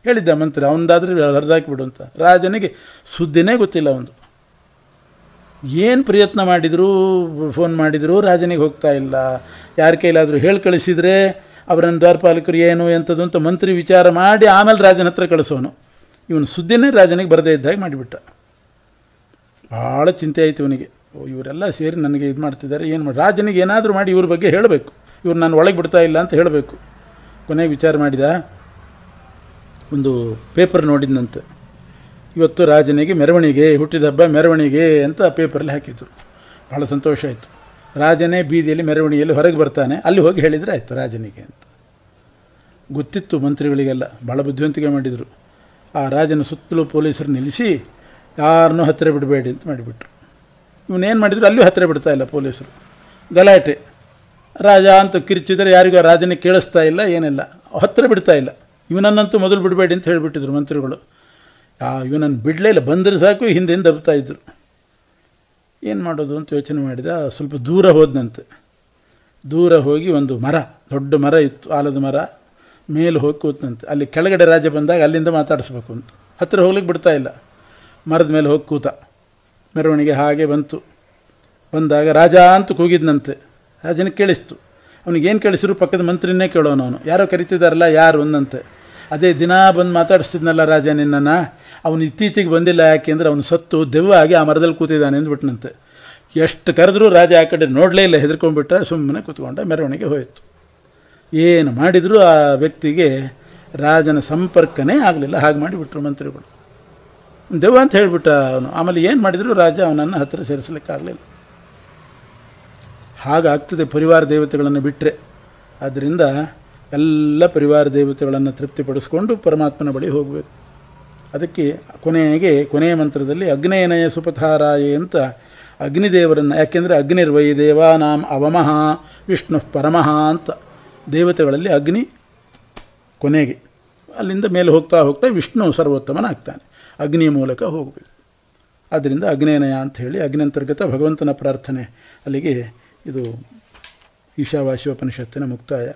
ಹೇಳಿದ್ದ ಮಂತ್ರಿ, ಅವನದಾದ್ರೆ ಹರಿದು ಹಾಕಿಬಿಡು ಅಂತ. ರಾಜನಿಗೆ ಸುದ್ದಿನೇ ಗೊತ್ತಿಲ್ಲ ಅವನು. ಏನು ಪ್ರಯತ್ನ ಮಾಡಿದರೂ, ಫೋನ್ ಮಾಡಿದರೂ ರಾಜನಿಗೆ ಹೋಗ್ತಾ ಇಲ್ಲ. ಯಾರ ಕೈಲಾದರೂ ಹೇಳಿ ಕಳಿಸಿದರೆ ಅವರನ್ನು ದ್ವಾರಪಾಲಕರು ಏನು ಎಂಥದ್ದು ಅಂತ ಮಂತ್ರಿ ವಿಚಾರ ಮಾಡಿ ಆಮೇಲೆ ರಾಜನ ಹತ್ರ ಕಳಿಸೋನು. ಇವನು ಸುದ್ದಿನೇ ರಾಜನಿಗೆ ಬರದೇ ಇದ್ದಾಗ ಮಾಡಿಬಿಟ್ಟ. ಭಾಳ ಚಿಂತೆ ಆಯಿತು ಇವನಿಗೆ. ಇವರೆಲ್ಲ ಸೇರಿ ನನಗೆ ಇದು ಮಾಡ್ತಿದ್ದಾರೆ, ಏನು ಮಾಡಿ, ರಾಜನಿಗೆ ಏನಾದರೂ ಮಾಡಿ ಇವ್ರ ಬಗ್ಗೆ ಹೇಳಬೇಕು, ಇವ್ರು ನಾನು ಒಳಗೆ ಬಿಡ್ತಾ ಇಲ್ಲ ಅಂತ ಹೇಳಬೇಕು. ಕೊನೆಗೆ ವಿಚಾರ ಮಾಡಿದ, ಒಂದು ಪೇಪರ್ ನೋಡಿದಂತೆ, ಇವತ್ತು ರಾಜನಿಗೆ ಮೆರವಣಿಗೆ, ಹುಟ್ಟಿದ ಹಬ್ಬ ಮೆರವಣಿಗೆ ಅಂತ ಪೇಪರಲ್ಲಿ ಹಾಕಿದ್ರು. ಭಾಳ ಸಂತೋಷ ಆಯಿತು. ರಾಜನೇ ಬೀದಿಯಲ್ಲಿ ಮೆರವಣಿಗೆಯಲ್ಲಿ ಹೊರಗೆ ಬರ್ತಾನೆ, ಅಲ್ಲಿ ಹೋಗಿ ಹೇಳಿದರೆ ಆಯಿತು ರಾಜನಿಗೆ ಅಂತ. ಗೊತ್ತಿತ್ತು ಮಂತ್ರಿಗಳಿಗೆಲ್ಲ, ಭಾಳ ಬುದ್ಧಿವಂತಿಕೆ ಮಾಡಿದರು. ಆ ರಾಜನ ಸುತ್ತಲೂ ಪೊಲೀಸರು ನಿಲ್ಲಿಸಿ ಯಾರನ್ನೂ ಹತ್ತಿರ ಬಿಡಬೇಡಿ ಅಂತ ಮಾಡಿಬಿಟ್ರು. ಇವನೇನು ಮಾಡಿದ್ರು, ಅಲ್ಲೂ ಹತ್ತಿರ ಬಿಡ್ತಾ ಇಲ್ಲ ಪೊಲೀಸರು. ಗಲಾಟೆ, ರಾಜ ಅಂತ ಕಿರ್ಚಿದರೆ ಯಾರಿಗೂ ರಾಜನಿಗೆ ಕೇಳಿಸ್ತಾ ಇಲ್ಲ, ಏನಿಲ್ಲ, ಹತ್ತಿರ ಬಿಡ್ತಾ ಇಲ್ಲ. ಇವನನ್ನಂತೂ ಮೊದಲು ಬಿಡಬೇಡಿ ಅಂತ ಹೇಳಿಬಿಟ್ಟಿದ್ರು ಮಂತ್ರಿಗಳು. ಇವನನ್ನು ಬಿಡಲೇ ಇಲ್ಲ, ಬಂದರೆ ಸಾಕು ಹಿಂದೆ ದಬ್ತಾ ಇದ್ದರು. ಏನು ಮಾಡೋದು ಅಂತ ಯೋಚನೆ ಮಾಡಿದ. ಸ್ವಲ್ಪ ದೂರ ಹೋದನಂತೆ. ದೂರ ಹೋಗಿ ಒಂದು ಮರ, ದೊಡ್ಡ ಮರ ಇತ್ತು, ಆಲದ ಮರ, ಮೇಲೆ ಹೋಗಿ ಕೂತಂತೆ. ಅಲ್ಲಿ ಕೆಳಗಡೆ ರಾಜ ಬಂದಾಗ ಅಲ್ಲಿಂದ ಮಾತಾಡಿಸ್ಬೇಕು ಅಂತ, ಹತ್ತಿರ ಹೋಗ್ಲಿಕ್ಕೆ ಬಿಡ್ತಾ ಇಲ್ಲ. ಮರದ ಮೇಲೆ ಹೋಗಿ ಕೂತ. ಮೆರವಣಿಗೆ ಹಾಗೆ ಬಂತು. ಬಂದಾಗ ರಾಜ ಅಂತ ಕೂಗಿದ್ನಂತೆ. ರಾಜನಿಗೆ ಕೇಳಿಸ್ತು. ಅವನಿಗೇನು ಕೇಳಿಸಿದ್ರು ಪಕ್ಕದ ಮಂತ್ರಿನೇ ಕೇಳೋನು. ಅವನು ಯಾರೋ ಕರಿತಿದ್ದಾರಲ್ಲ, ಯಾರು ಅಂದಂತೆ. ಅದೇ ದಿನ ಬಂದು ಮಾತಾಡಿಸ್ತಿದ್ನಲ್ಲ ರಾಜ ನಿನ್ನನ್ನು, ಅವನು ಇತ್ತೀಚೆಗೆ ಬಂದಿಲ್ಲ, ಯಾಕೆಂದರೆ ಅವನು ಸತ್ತು ದೆವ್ವ ಆಗಿ ಆ ಮರದಲ್ಲಿ ಕೂತಿದ್ದಾನೆ ಅಂದ್ಬಿಟ್ನಂತೆ. ಎಷ್ಟು ಕರೆದ್ರೂ ರಾಜ ಆ ಕಡೆ ನೋಡಲೇ ಇಲ್ಲ, ಹೆದರ್ಕೊಂಡ್ಬಿಟ್ಟ, ಸುಮ್ಮನೆ ಕೂತ್ಕೊಂಡ, ಮೆರವಣಿಗೆ ಹೋಯಿತು. ಏನು ಮಾಡಿದರೂ ಆ ವ್ಯಕ್ತಿಗೆ ರಾಜನ ಸಂಪರ್ಕನೇ ಆಗಲಿಲ್ಲ. ಹಾಗೆ ಮಾಡಿಬಿಟ್ರು ಮಂತ್ರಿಗಳು. ದೆವ್ವ ಅಂತ ಹೇಳಿಬಿಟ್ಟ ಅವನು. ಆಮೇಲೆ ಏನು ಮಾಡಿದರೂ ರಾಜ ಅವನನ್ನು ಹತ್ತಿರ ಸೇರಿಸಲಿಕ್ಕಾಗಲಿಲ್ಲ. ಹಾಗಾಗ್ತದೆ ಪರಿವಾರ ದೇವತೆಗಳನ್ನು ಬಿಟ್ಟರೆ. ಆದ್ದರಿಂದ ಎಲ್ಲ ಪರಿವಾರ ದೇವತೆಗಳನ್ನು ತೃಪ್ತಿಪಡಿಸ್ಕೊಂಡು ಪರಮಾತ್ಮನ ಬಳಿ ಹೋಗಬೇಕು. ಅದಕ್ಕೆ ಕೊನೆಯ ಮಂತ್ರದಲ್ಲಿ ಅಗ್ನೇಯನಯ ಸುಪಥಾರಾಯೇ ಅಂತ ಅಗ್ನಿದೇವರನ್ನು, ಯಾಕೆಂದರೆ ಅಗ್ನಿರ್ವೈ ದೇವಾನಾಂ ಅವಮಃ ವಿಷ್ಣು ಪರಮಃ ಅಂತ ದೇವತೆಗಳಲ್ಲಿ ಅಗ್ನಿ ಕೊನೆಗೆ, ಅಲ್ಲಿಂದ ಮೇಲೆ ಹೋಗ್ತಾ ಹೋಗ್ತಾ ವಿಷ್ಣು ಸರ್ವೋತ್ತಮನಾಗ್ತಾನೆ. ಅಗ್ನಿಯ ಮೂಲಕ ಹೋಗಬೇಕು. ಆದ್ದರಿಂದ ಅಗ್ನೇಯನಯ ಅಂತ ಹೇಳಿ ಅಗ್ನಿಯಂತರ್ಗತ ಭಗವಂತನ ಪ್ರಾರ್ಥನೆ. ಅಲ್ಲಿಗೆ ಇದು ಈಶಾವಾಸ್ಯೋಪನಿಷತ್ತಿನ ಮುಕ್ತಾಯ.